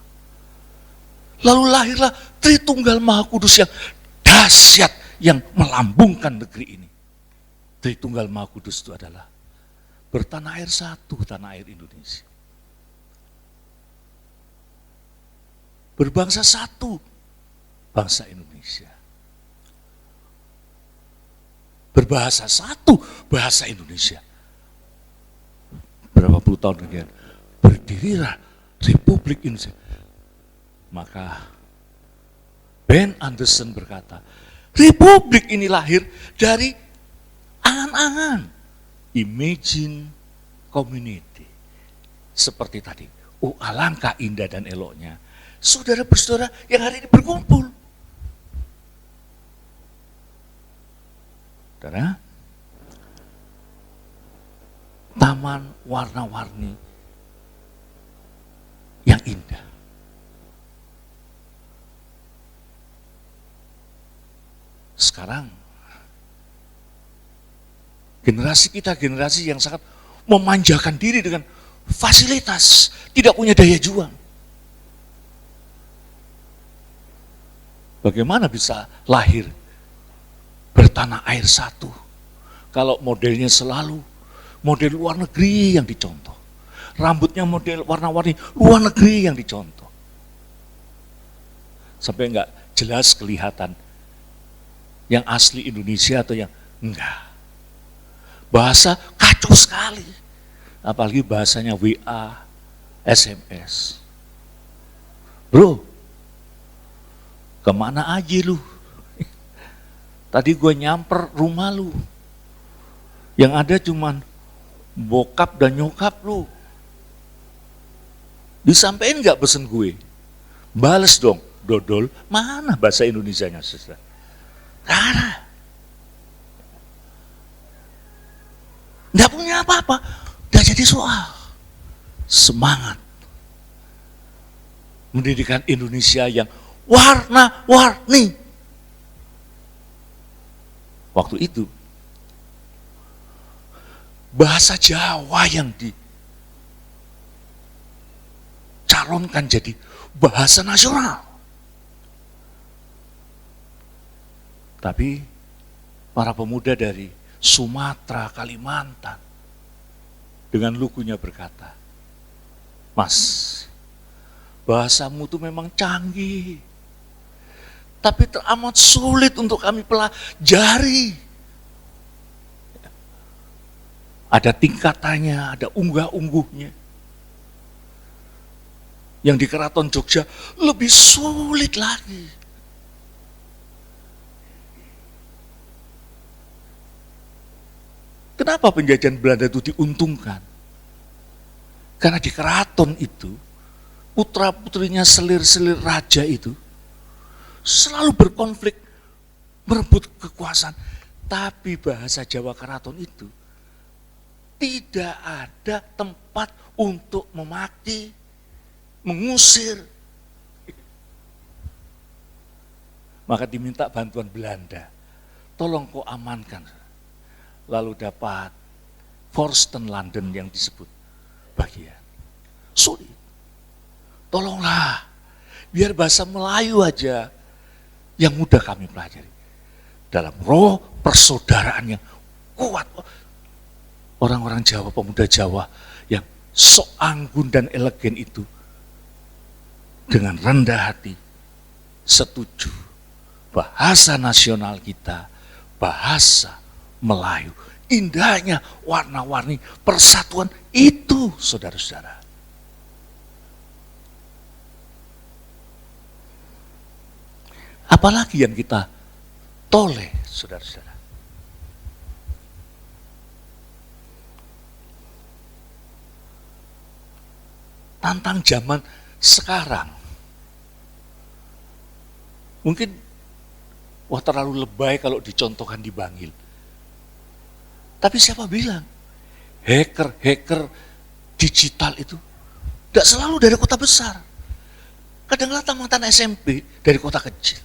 Lalu lahirlah Tritunggal Maha Kudus yang dahsyat, yang melambungkan negeri ini. Tritunggal Maha Kudus itu adalah bertanah air satu, tanah air Indonesia. Berbangsa satu, bangsa Indonesia. Berbahasa satu, bahasa Indonesia. Berapa puluh tahun kemudian, berdirilah Republik Indonesia. Maka Ben Anderson berkata, Republik ini lahir dari angan-angan, imagine community. Seperti tadi, oh alangkah indah dan eloknya saudara-saudara yang hari ini berkumpul. Saudara, taman warna-warni yang indah. Sekarang generasi kita generasi yang sangat memanjakan diri dengan fasilitas, tidak punya daya juang. Bagaimana bisa lahir bertanah air satu kalau modelnya selalu model luar negeri yang dicontoh, rambutnya model warna-warni luar negeri yang dicontoh, sampai enggak jelas kelihatan yang asli Indonesia atau yang enggak. Bahasa kacau sekali, apalagi bahasanya WA, SMS. Bro, kemana aja lu? Tadi gue nyamper rumah lu, yang ada cuman bokap dan nyokap lu. Disampein nggak pesen gue? Bales dong, dodol. Mana bahasa Indonesianya, saudara? Karena nggak punya apa-apa, udah jadi soal. Semangat mendidikan Indonesia yang warna-warni. Waktu itu bahasa Jawa yang dicalonkan jadi bahasa nasional. Tapi para pemuda dari Sumatera, Kalimantan dengan lugunya berkata, Mas, bahasamu itu memang canggih, tapi teramat sulit untuk kami pelajari. Ada tingkatannya, ada unggah-ungguhnya. Yang di Keraton Jogja lebih sulit lagi. Kenapa penjajahan Belanda itu diuntungkan? Karena di keraton itu, putra-putrinya selir-selir raja itu selalu berkonflik, merebut kekuasaan. Tapi bahasa Jawa keraton itu tidak ada tempat untuk memaki, mengusir. Maka diminta bantuan Belanda, tolong kau amankan. Lalu dapat Forsten London yang disebut bagian. Sulit. Tolonglah, biar bahasa Melayu aja yang mudah kami pelajari. Dalam roh persaudaraan yang kuat. Orang-orang Jawa, pemuda Jawa yang sok anggun dan elegan itu dengan rendah hati setuju bahasa nasional kita, bahasa Melayu. Indahnya warna-warni persatuan itu, saudara-saudara. Apalagi yang kita toleh, saudara-saudara. Tantang zaman sekarang. Mungkin wah terlalu lebay kalau dicontohkan di Bangil. Tapi siapa bilang hacker digital itu tidak selalu dari kota besar. Kadang-kadang tamatan SMP dari kota kecil.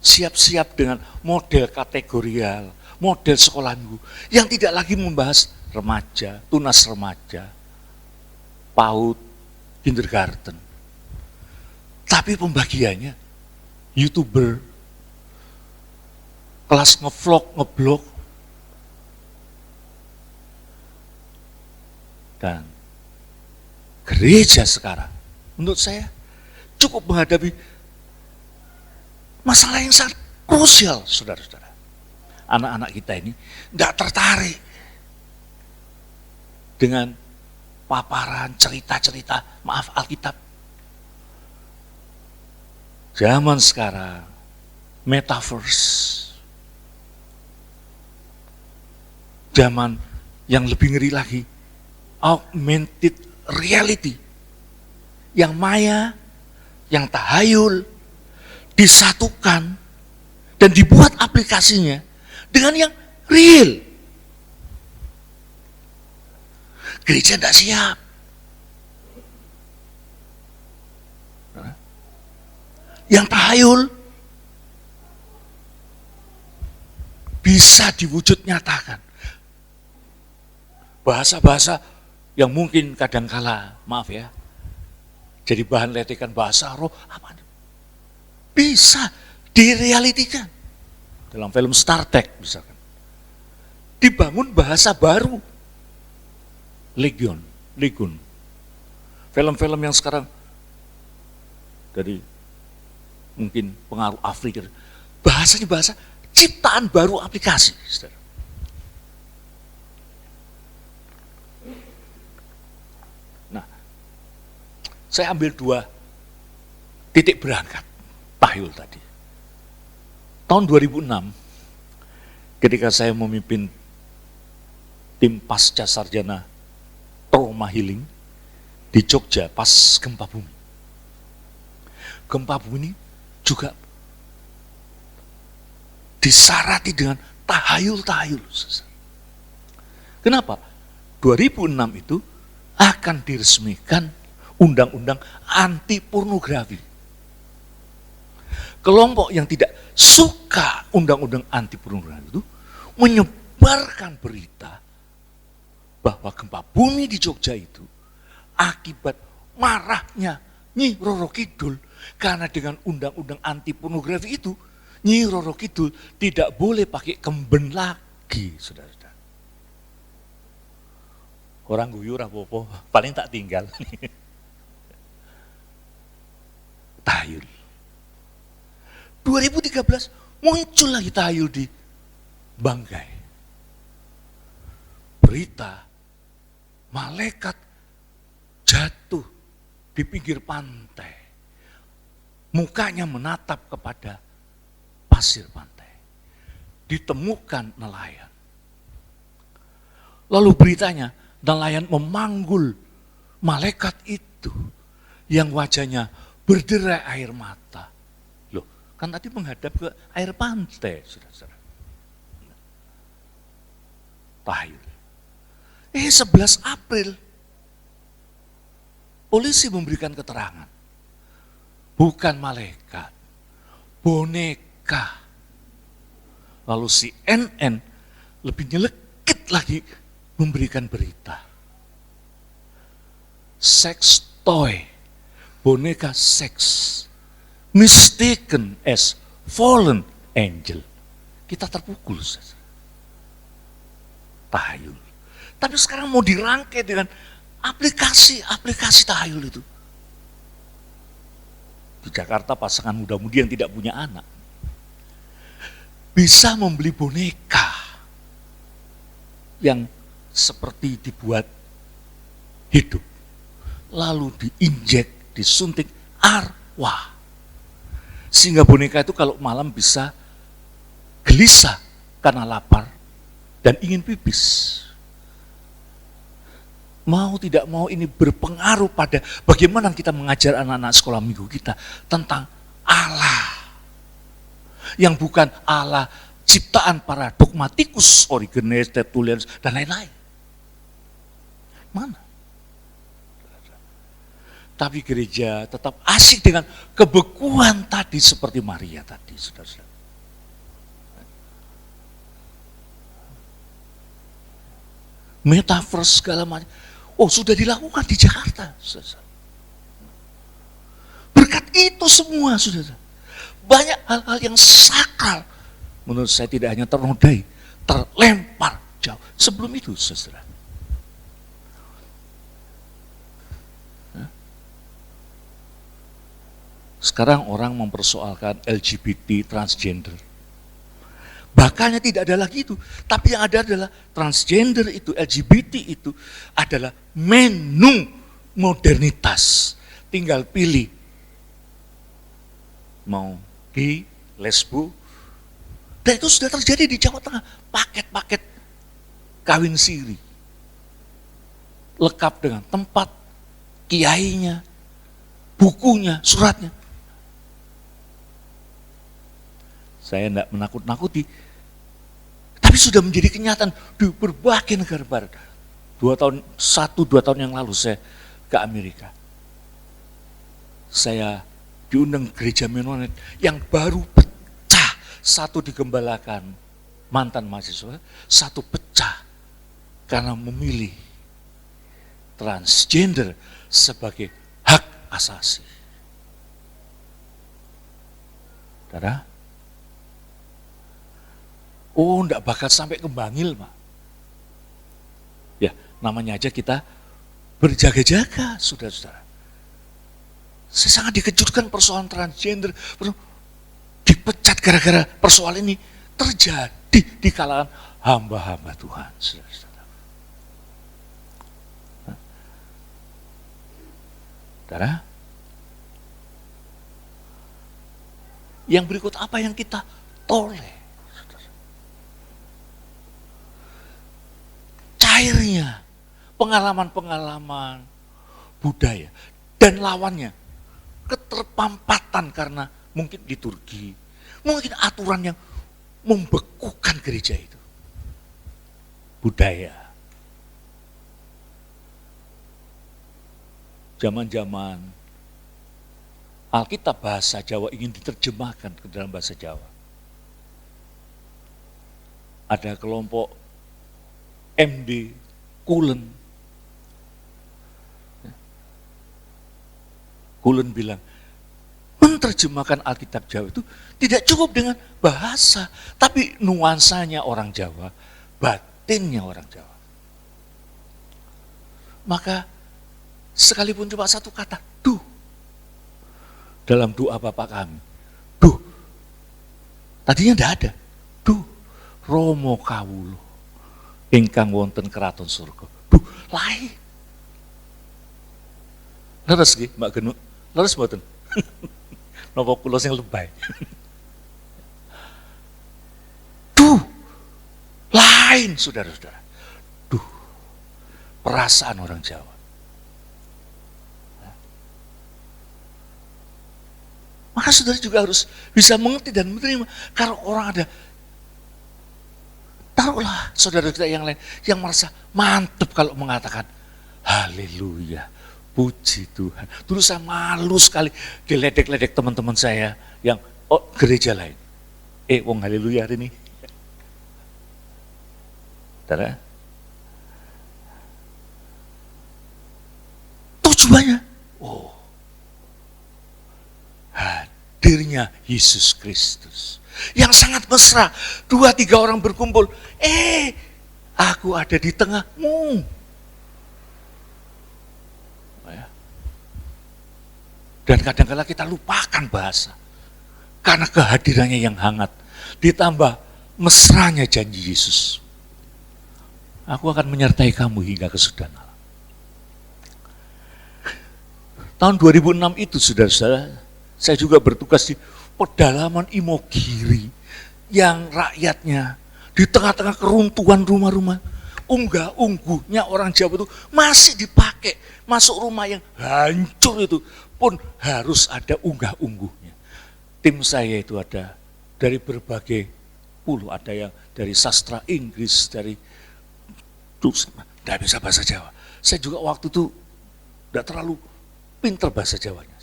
Siap-siap dengan model kategorial, model sekolah minggu yang tidak lagi membahas remaja, tunas remaja, PAUD, kindergarten. Tapi pembagiannya YouTuber, kelas ngevlog, ngeblog, Dan gereja sekarang, menurut saya, cukup menghadapi masalah yang sangat krusial, saudara-saudara. Anak-anak kita ini tidak tertarik dengan paparan, cerita-cerita, maaf, Alkitab. Zaman sekarang, metaverse. Zaman yang lebih ngeri lagi, augmented reality. Yang maya, yang tahayul, disatukan, dan dibuat aplikasinya dengan yang real. Gereja tidak siap. Yang tahayul bisa diwujud nyatakan. Bahasa-bahasa yang mungkin kadangkala, maaf ya, jadi bahan letekan bahasa roh, apa? Bisa direalitikan. Dalam film Star Trek misalkan. Dibangun bahasa baru. Legion. Film-film yang sekarang dari mungkin pengaruh Afrika. Bahasanya bahasa ciptaan baru aplikasi. Nah, saya ambil 2 titik berangkat tahayul tadi. Tahun 2006, ketika saya memimpin tim pasca sarjana trauma healing di Jogja pas gempa bumi. Gempa bumi ini juga disarati dengan tahayul-tahayul. Kenapa? 2006 itu akan diresmikan undang-undang anti pornografi. Kelompok yang tidak suka undang-undang anti pornografi itu menyebarkan berita bahwa gempa bumi di Jogja itu akibat marahnya Nyi Roro Kidul, karena dengan undang-undang anti pornografi itu Nyi Roro Kidul tidak boleh pakai kemben lagi, saudara-saudara. Orang guyur apa-apa, paling tak tinggal. Tahayul. 2013 muncul lagi tahayul di Banggai. Berita malaikat jatuh di pinggir pantai. Mukanya menatap kepada pasir pantai. Ditemukan nelayan. Lalu beritanya, nelayan memanggul malaikat itu yang wajahnya berderai air mata. Loh, kan tadi menghadap ke air pantai, saudara-saudara. Tahayul. 11 April, polisi memberikan keterangan. Bukan malaikat, boneka. Lalu CNN lebih nyelekit lagi memberikan berita. Sex toy, boneka seks, mistaken as fallen angel. Kita terpukul. Tahayul. Tapi sekarang mau dirangkai dengan aplikasi tahayul itu. Di Jakarta pasangan muda-mudi yang tidak punya anak bisa membeli boneka yang seperti dibuat hidup. Lalu diinjek, disuntik arwah. Sehingga boneka itu kalau malam bisa gelisah karena lapar dan ingin pipis. Mau tidak mau ini berpengaruh pada bagaimana kita mengajar anak-anak sekolah minggu kita tentang Allah. Yang bukan Allah ciptaan para dogmatikus, Origenes, Tertullian, dan lain-lain. Mana? Tapi gereja tetap asik dengan kebekuan tadi seperti Maria tadi, saudara-saudara. Metaverse segala macam. Oh, sudah dilakukan di Jakarta. Berkat itu semua, saudara. Banyak hal-hal yang sakral. Menurut saya tidak hanya ternodai, terlempar jauh. Sebelum itu, saudara. Sekarang orang mempersoalkan LGBT, transgender. Bakalnya tidak ada lagi itu, tapi yang ada adalah transgender itu, LGBT itu adalah menu modernitas. Tinggal pilih mau gay, lesbo, dan itu sudah terjadi di Jawa Tengah. Paket-paket kawin siri, lengkap dengan tempat, kiainya, bukunya, suratnya. Saya tidak menakut-nakuti, tapi sudah menjadi kenyataan di berbagai negara barat. 1-2 tahun yang lalu saya ke Amerika. Saya diundang gereja Mennonite yang baru pecah. Satu digembalakan mantan mahasiswa, satu pecah karena memilih transgender sebagai hak asasi. Saudara? Oh, enggak bakal sampai ke Bangil, Pak. Ya, namanya aja kita berjaga-jaga, saudara-saudara. Saya sangat dikejutkan persoalan transgender, dipecat gara-gara persoalan ini terjadi di kalangan hamba-hamba Tuhan, saudara-saudara. Saudara, yang berikut apa yang kita toleh? Cairnya pengalaman-pengalaman budaya dan lawannya keterpampatan karena mungkin liturgi, mungkin aturan yang membekukan gereja itu. Budaya. Zaman-zaman Alkitab bahasa Jawa ingin diterjemahkan ke dalam bahasa Jawa. Ada kelompok MD Kulen. Kulen bilang, menerjemahkan Alkitab Jawa itu tidak cukup dengan bahasa, tapi nuansanya orang Jawa, batinnya orang Jawa. Maka sekalipun cuma satu kata, duh, dalam doa Bapa kami, duh, tadinya tidak ada, duh, Romo Kawulo, ingkang wonten keraton surga. Duh, lain. Leres nggih, Mbak Genu? Leres mboten? Napa kula sing lebay? Duh, lain saudara-saudara. Duh, perasaan orang Jawa. Maka saudara juga harus bisa mengerti dan menerima. Kalau orang ada, taruhlah saudara kita yang lain yang merasa mantep kalau mengatakan haleluya, puji Tuhan. Dulu saya malu sekali diledek-ledek teman-teman saya yang gereja lain. Wong haleluya hari ini. Saudara, tujuannya, hadirnya Yesus Kristus yang sangat mesra. 2-3 orang berkumpul, aku ada di tengahmu. Dan kadang-kala kita lupakan bahasa karena kehadirannya yang hangat, ditambah mesranya janji Yesus. Aku akan menyertai kamu hingga kesudahan alam. Tahun 2006 itu, saudara-saudara, saya juga bertugas di pedalaman Imogiri yang rakyatnya di tengah-tengah keruntuhan rumah-rumah, unggah-ungguhnya orang Jawa itu masih dipakai. Masuk rumah yang hancur itu pun harus ada unggah-ungguhnya. Tim saya itu ada dari berbagai pulau, ada yang dari sastra Inggris, dari tidak bisa bahasa Jawa. Saya juga waktu itu tidak terlalu pinter bahasa Jawanya.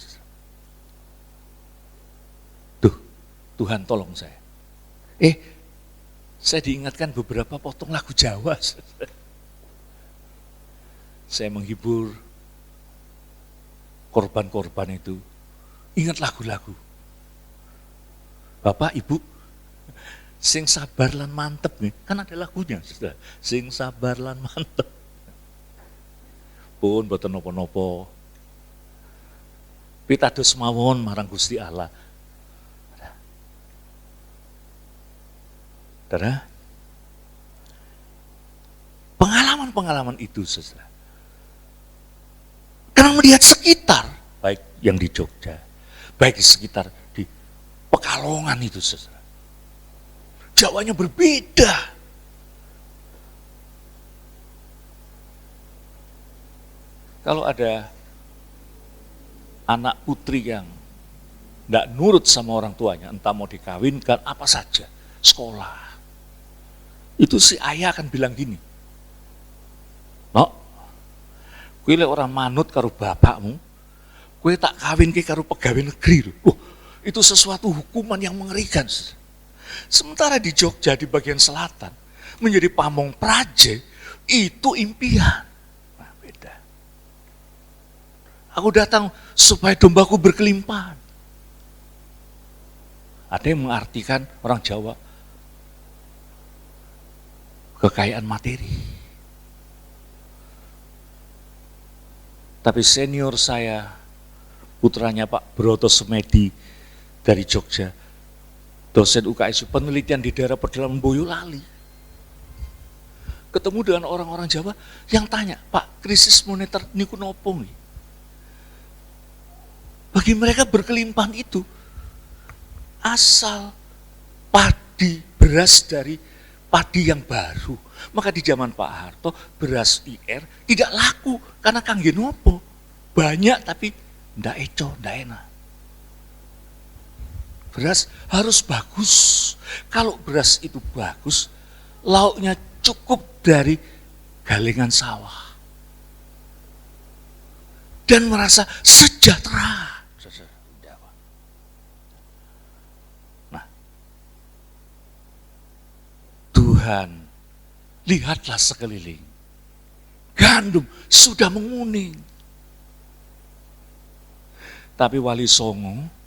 Tuhan tolong saya. Saya diingatkan beberapa potong lagu Jawa. Saya menghibur korban-korban itu. Ingat lagu-lagu. Bapak, Ibu, sing sabar lan mantep nih. Kan ada lagunya. Sing sabar lan mantep. Pun boten nopo-nopo. Pitados mawon marang Gusti Allah. Saudara, pengalaman-pengalaman itu, saudara, karena melihat sekitar, baik yang di Jogja, baik di sekitar di Pekalongan itu, saudara, Jawanya berbeda. Kalau ada anak putri yang tidak nurut sama orang tuanya, entah mau dikawinkan, apa saja, sekolah, itu si ayah akan bilang gini, "Nok, kowe lek orang manut karo bapakmu, kowe tak kawin ke karo pegawai negeri." Loh, itu sesuatu hukuman yang mengerikan. Sementara di Jogja, di bagian selatan, menjadi pamong praje, itu impian. Nah, beda. Aku datang supaya dombaku berkelimpahan. Ada yang mengartikan orang Jawa, kekayaan materi. Tapi senior saya, putranya Pak Broto Semedi dari Jogja, dosen UKSU penelitian di daerah pedalaman Boyolali, ketemu dengan orang-orang Jawa yang tanya, "Pak, krisis moneter niku nopo nggih?" Bagi mereka berkelimpahan itu asal padi, beras dari padi yang baru. Maka di zaman Pak Harto, beras IR tidak laku karena kangge nopo. Banyak tapi ndak eco, ndak enak. Beras harus bagus. Kalau beras itu bagus, lauknya cukup dari galengan sawah. Dan merasa sejahtera. Nah, Tuhan, lihatlah sekeliling. Gandum sudah menguning. Tapi Wali Songo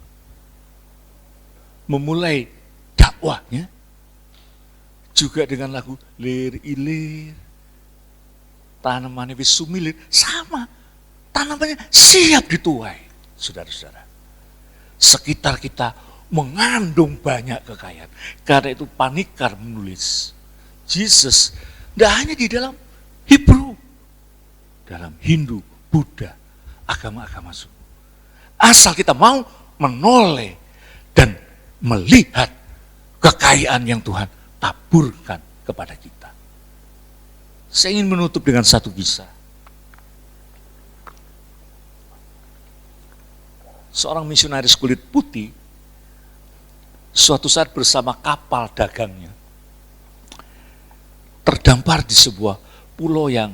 memulai dakwahnya juga dengan lagu Lir Ilir, tanamannya wis sumilir, sama, tanamannya siap dituai. Saudara-saudara, sekitar kita mengandung banyak kekayaan. Karena itu Panikar menulis, Jesus tidak hanya di dalam Hebrew, dalam Hindu, Buddha, agama-agama suku. Asal kita mau menoleh dan melihat kekayaan yang Tuhan taburkan kepada kita. Saya ingin menutup dengan satu kisah. Seorang misionaris kulit putih suatu saat bersama kapal dagangnya terdampar di sebuah pulau yang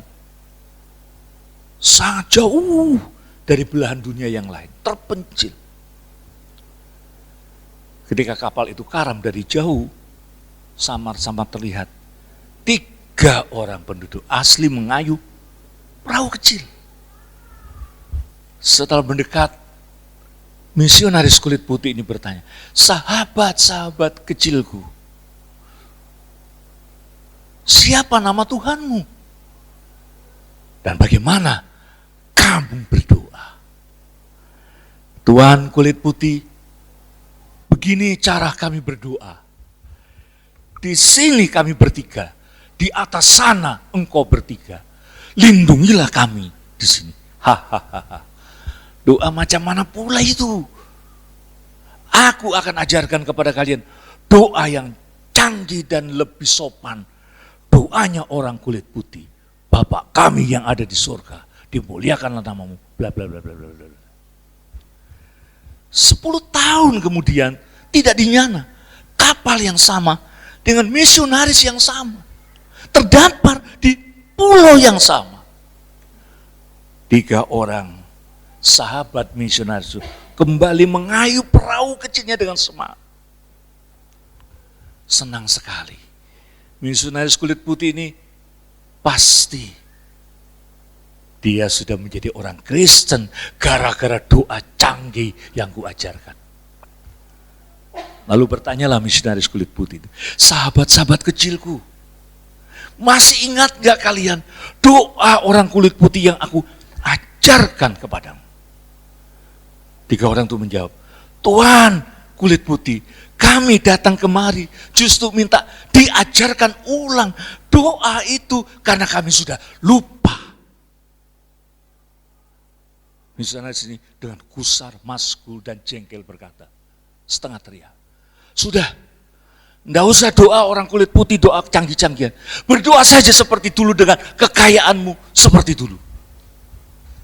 sangat jauh dari belahan dunia yang lain, terpencil. Ketika kapal itu karam dari jauh, samar-samar terlihat 3 orang penduduk asli mengayuh perahu kecil. Setelah mendekat, misionaris kulit putih ini bertanya, "Sahabat-sahabat kecilku, siapa nama Tuhanmu? Dan bagaimana kamu berdoa?" "Tuhan kulit putih, begini cara kami berdoa. Di sini kami bertiga, di atas sana engkau bertiga. Lindungilah kami di sini." Hahaha. Doa macam mana pula itu? Aku akan ajarkan kepada kalian doa yang canggih dan lebih sopan. Doanya orang kulit putih. Bapa kami yang ada di surga, dimuliakanlah namamu, bla bla bla bla bla bla. 10 tahun kemudian tidak dinyana, kapal yang sama dengan misionaris yang sama terdampar di pulau yang sama. 3 orang sahabat misionaris kembali mengayuh perahu kecilnya dengan semangat. Senang sekali. Misionaris kulit putih ini pasti dia sudah menjadi orang Kristen gara-gara doa canggih yang kuajarkan. Lalu bertanyalah misionaris kulit putih itu, "Sahabat-sahabat kecilku, masih ingat gak kalian doa orang kulit putih yang aku ajarkan kepadamu?" 3 orang itu menjawab, Tuhan kulit putih, kami datang kemari justru minta diajarkan ulang doa itu karena kami sudah lupa. Misalnya di sini dengan gusar, maskul, dan jengkel berkata, setengah teriak, sudah, enggak usah doa orang kulit putih, doa canggih-canggihan. Berdoa saja seperti dulu dengan kekayaanmu seperti dulu.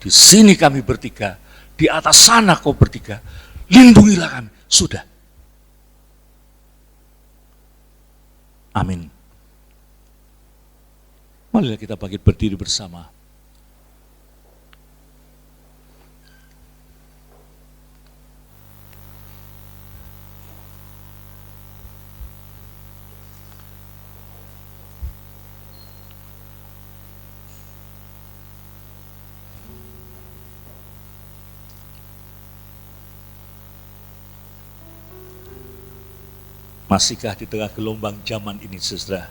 Di sini kami bertiga, di atas sana kau bertiga, lindungilah kami. Sudah. Amin. Marilah kita bangkit berdiri bersama. Masihkah di tengah gelombang zaman ini, saudara,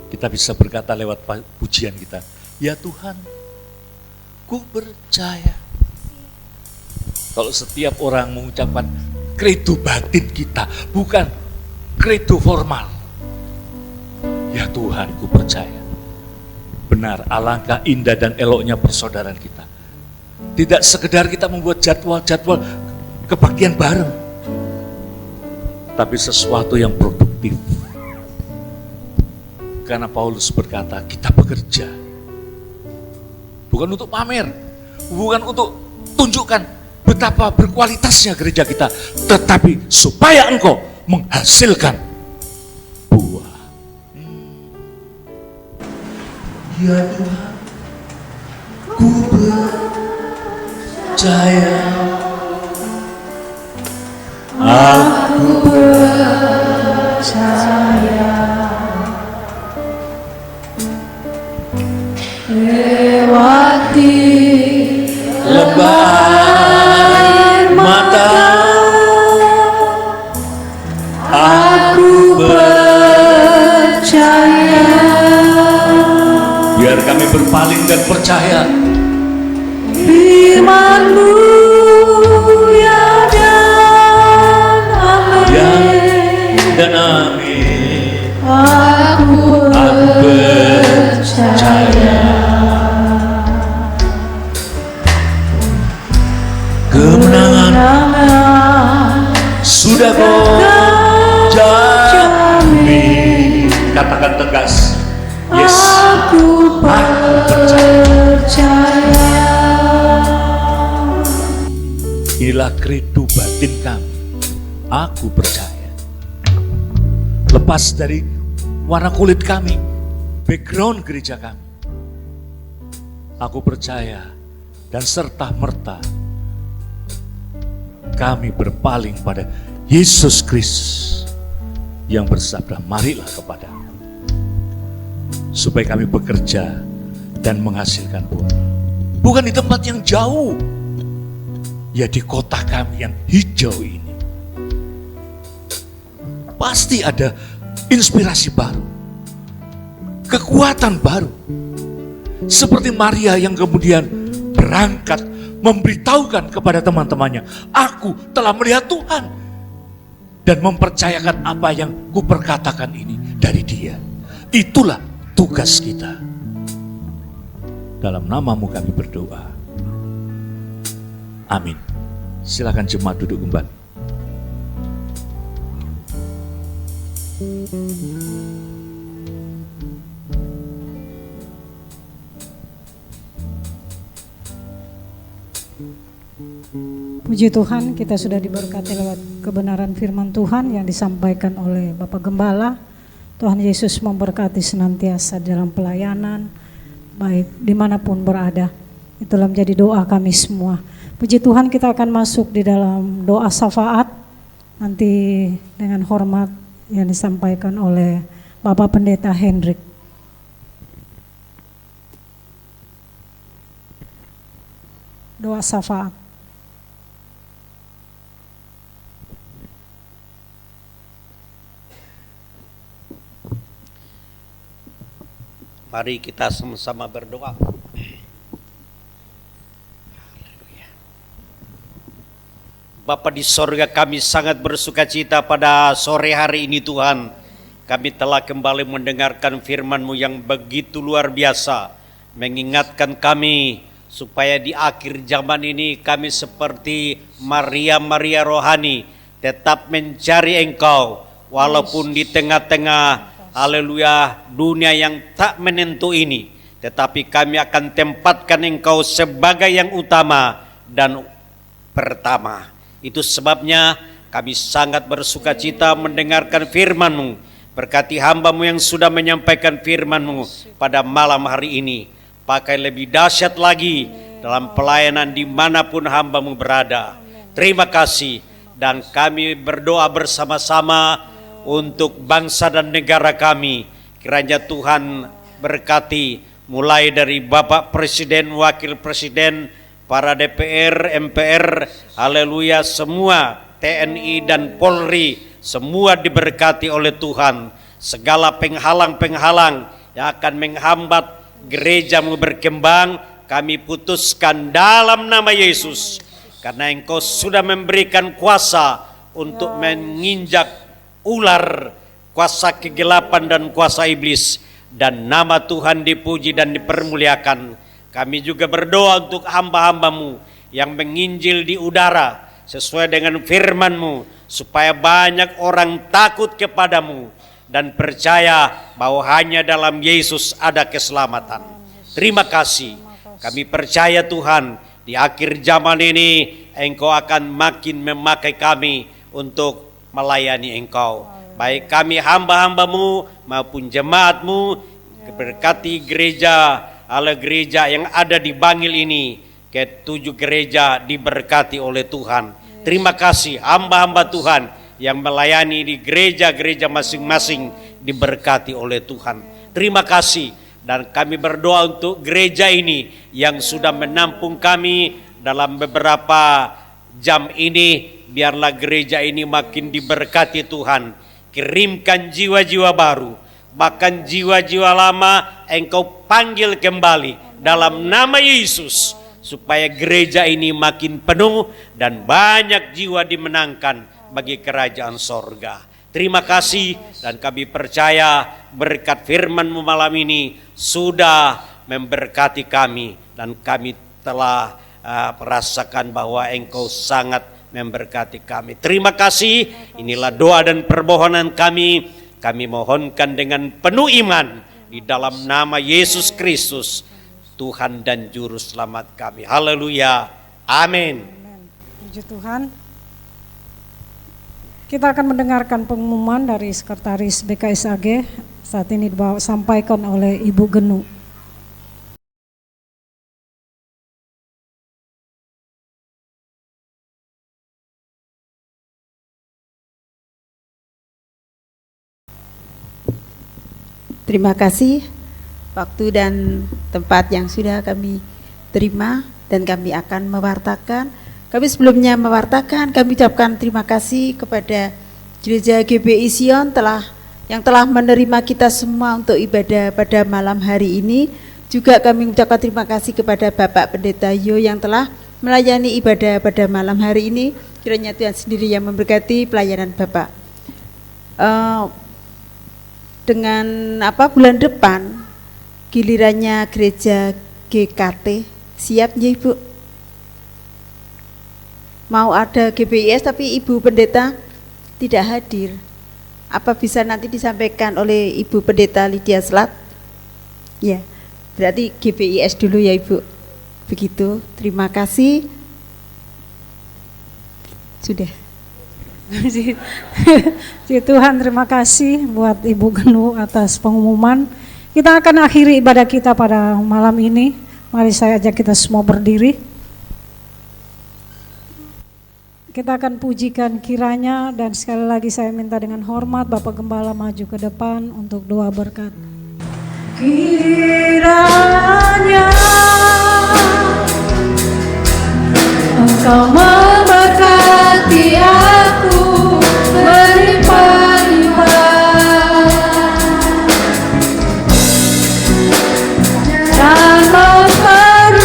kita bisa berkata lewat pujian kita, ya Tuhan, ku percaya. Kalau setiap orang mengucapkan kredo batin kita, bukan kredo formal. Ya Tuhan, ku percaya. Benar, alangkah indah dan eloknya persaudaraan kita. Tidak sekedar kita membuat jadwal-jadwal kebaktian bareng, tapi sesuatu yang produktif. Karena Paulus berkata, kita bekerja bukan untuk pamer, bukan untuk tunjukkan betapa berkualitasnya gereja kita, tetapi supaya engkau menghasilkan buah. Ya Tuhan, ku percaya, aku percaya lewati lebar mata, aku percaya. Biar kami berpaling dan percaya Firman-Mu ya dan amin, dan amin. Aku percaya. Kemenangan sudah kau jamin. Katakan tegas, yes, Aku percaya. Inilah kredo batin kami. Aku percaya. Lepas dari warna kulit kami, background gereja kami, aku percaya dan serta merta kami berpaling pada Yesus Kristus yang bersabda, marilah kepada supaya kami bekerja dan menghasilkan buah. Bukan di tempat yang jauh, ya di kota kami yang hijau ini. Pasti ada inspirasi baru, kekuatan baru. Seperti Maria yang kemudian berangkat memberitahukan kepada teman-temannya, aku telah melihat Tuhan, dan mempercayakan apa yang kuperkatakan ini dari Dia. Itulah tugas kita. Dalam namamu kami berdoa. Amin. Silakan jemaat duduk kembali. Puji Tuhan, kita sudah diberkati lewat kebenaran firman Tuhan yang disampaikan oleh Bapak Gembala. Tuhan Yesus memberkati senantiasa dalam pelayanan, baik dimanapun berada. Itulah menjadi doa kami semua. Puji Tuhan, kita akan masuk di dalam doa syafaat nanti dengan hormat yang disampaikan oleh Bapak Pendeta Hendrik. Doa syafaat. Mari kita sama-sama berdoa. Bapa di sorga, kami sangat bersuka cita pada sore hari ini Tuhan. Kami telah kembali mendengarkan firman-Mu yang begitu luar biasa, mengingatkan kami supaya di akhir zaman ini kami seperti Maria rohani, tetap mencari Engkau, walaupun di tengah-tengah, haleluya, dunia yang tak menentu ini, tetapi kami akan tempatkan Engkau sebagai yang utama dan pertama. Itu sebabnya kami sangat bersuka cita mendengarkan firman-Mu. Berkati hamba-Mu yang sudah menyampaikan firman-Mu pada malam hari ini. Pakai lebih dahsyat lagi dalam pelayanan dimanapun hamba-Mu berada. Terima kasih. Dan kami berdoa bersama-sama untuk bangsa dan negara kami. Kiranya Tuhan berkati mulai dari Bapak Presiden, Wakil Presiden, para DPR, MPR, haleluya, semua TNI dan Polri, semua diberkati oleh Tuhan. Segala penghalang-penghalang yang akan menghambat gereja-Mu berkembang, kami putuskan dalam nama Yesus. Karena Engkau sudah memberikan kuasa untuk menginjak ular, kuasa kegelapan dan kuasa iblis. Dan nama Tuhan dipuji dan dipermuliakan. Kami juga berdoa untuk hamba-hamba-Mu yang menginjil di udara sesuai dengan firman-Mu, supaya banyak orang takut kepada-Mu dan percaya bahwa hanya dalam Yesus ada keselamatan. Terima kasih. Kami percaya Tuhan, di akhir zaman ini Engkau akan makin memakai kami untuk melayani Engkau. Baik kami hamba-hamba-Mu maupun jemaat-Mu, berkati gereja yang ada di Bangil ini, ke-7 gereja diberkati oleh Tuhan. Terima kasih hamba-hamba Tuhan yang melayani di gereja-gereja masing-masing diberkati oleh Tuhan. Terima kasih, dan kami berdoa untuk gereja ini yang sudah menampung kami dalam beberapa jam ini. Biarlah gereja ini makin diberkati Tuhan. Kirimkan jiwa-jiwa baru, bahkan jiwa-jiwa lama Engkau panggil kembali dalam nama Yesus, supaya gereja ini makin penuh dan banyak jiwa dimenangkan bagi kerajaan sorga. Terima kasih, dan kami percaya berkat firman-Mu malam ini sudah memberkati kami, dan kami telah merasakan bahwa Engkau sangat memberkati kami. Terima kasih. Inilah doa dan permohonan kami. Kami mohonkan dengan penuh iman di dalam nama Yesus Kristus, Tuhan dan Juru Selamat kami. Haleluya. Amin. Puji Tuhan. Kita akan mendengarkan pengumuman dari Sekretaris BKSAG. Saat ini disampaikan oleh Ibu Genu. Terima kasih waktu dan tempat yang sudah kami terima, dan kami akan mewartakan. Kami sebelumnya mewartakan, kami ucapkan terima kasih kepada Gereja GBI Sion yang telah menerima kita semua untuk ibadah pada malam hari ini. Juga kami ucapkan terima kasih kepada Bapak Pendeta Yo yang telah melayani ibadah pada malam hari ini. Kiranya Tuhan sendiri yang memberkati pelayanan Bapak. Dengan bulan depan gilirannya gereja GKT, siap ya Ibu? Mau ada GBIS tapi Ibu Pendeta tidak hadir. Apa bisa nanti disampaikan oleh Ibu Pendeta Lydia Slat? Ya, berarti GBIS dulu ya Ibu. Begitu, terima kasih. Sudah. Tuhan, terima kasih buat Ibu Genu atas pengumuman. Kita akan akhiri ibadah kita pada malam ini. Mari saya ajak kita semua berdiri. Kita akan pujikan kiranya, dan sekali lagi saya minta dengan hormat Bapak Gembala maju ke depan untuk doa berkat. Kiranya Engkau memberkati aku berlimpah-limpah dan memperluas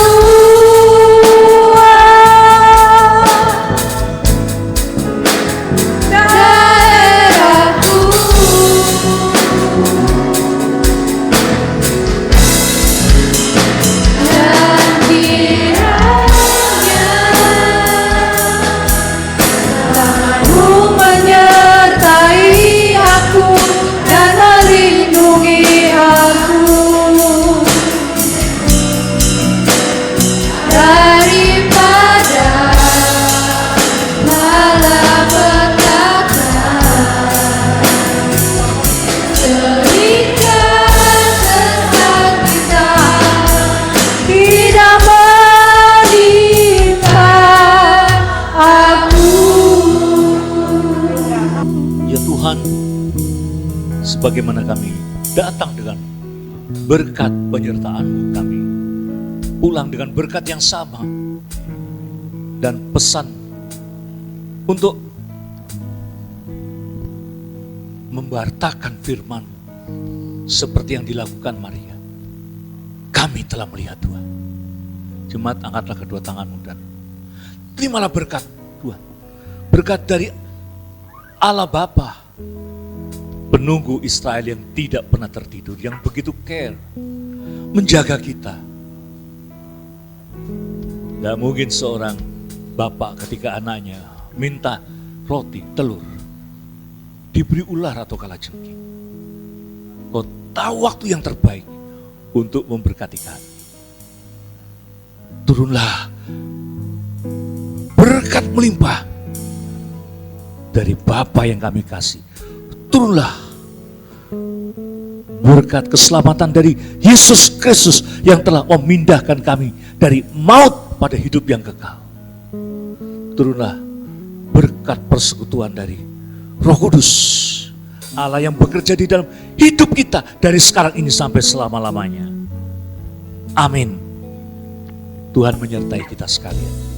sebagaimana kami datang dengan berkat penyertaan-Mu, kami pulang dengan berkat yang sama dan pesan untuk membartakan firman-Mu seperti yang dilakukan Maria. Kami telah melihat Tuhan. Jemaat, angkatlah kedua tanganmu dan terimalah berkat Tuhan. Berkat dari Allah Bapa, penunggu Israel yang tidak pernah tertidur, yang begitu care, menjaga kita. Gak mungkin seorang bapak ketika anaknya minta roti, telur, diberi ular atau kalajengking. Kau tahu waktu yang terbaik untuk memberkati kami. Turunlah berkat melimpah dari Bapa yang kami kasih. Turunlah berkat keselamatan dari Yesus Kristus yang telah memindahkan kami dari maut pada hidup yang kekal. Turunlah berkat persekutuan dari Roh Kudus, Allah yang bekerja di dalam hidup kita dari sekarang ini sampai selama-lamanya. Amin. Tuhan menyertai kita sekalian.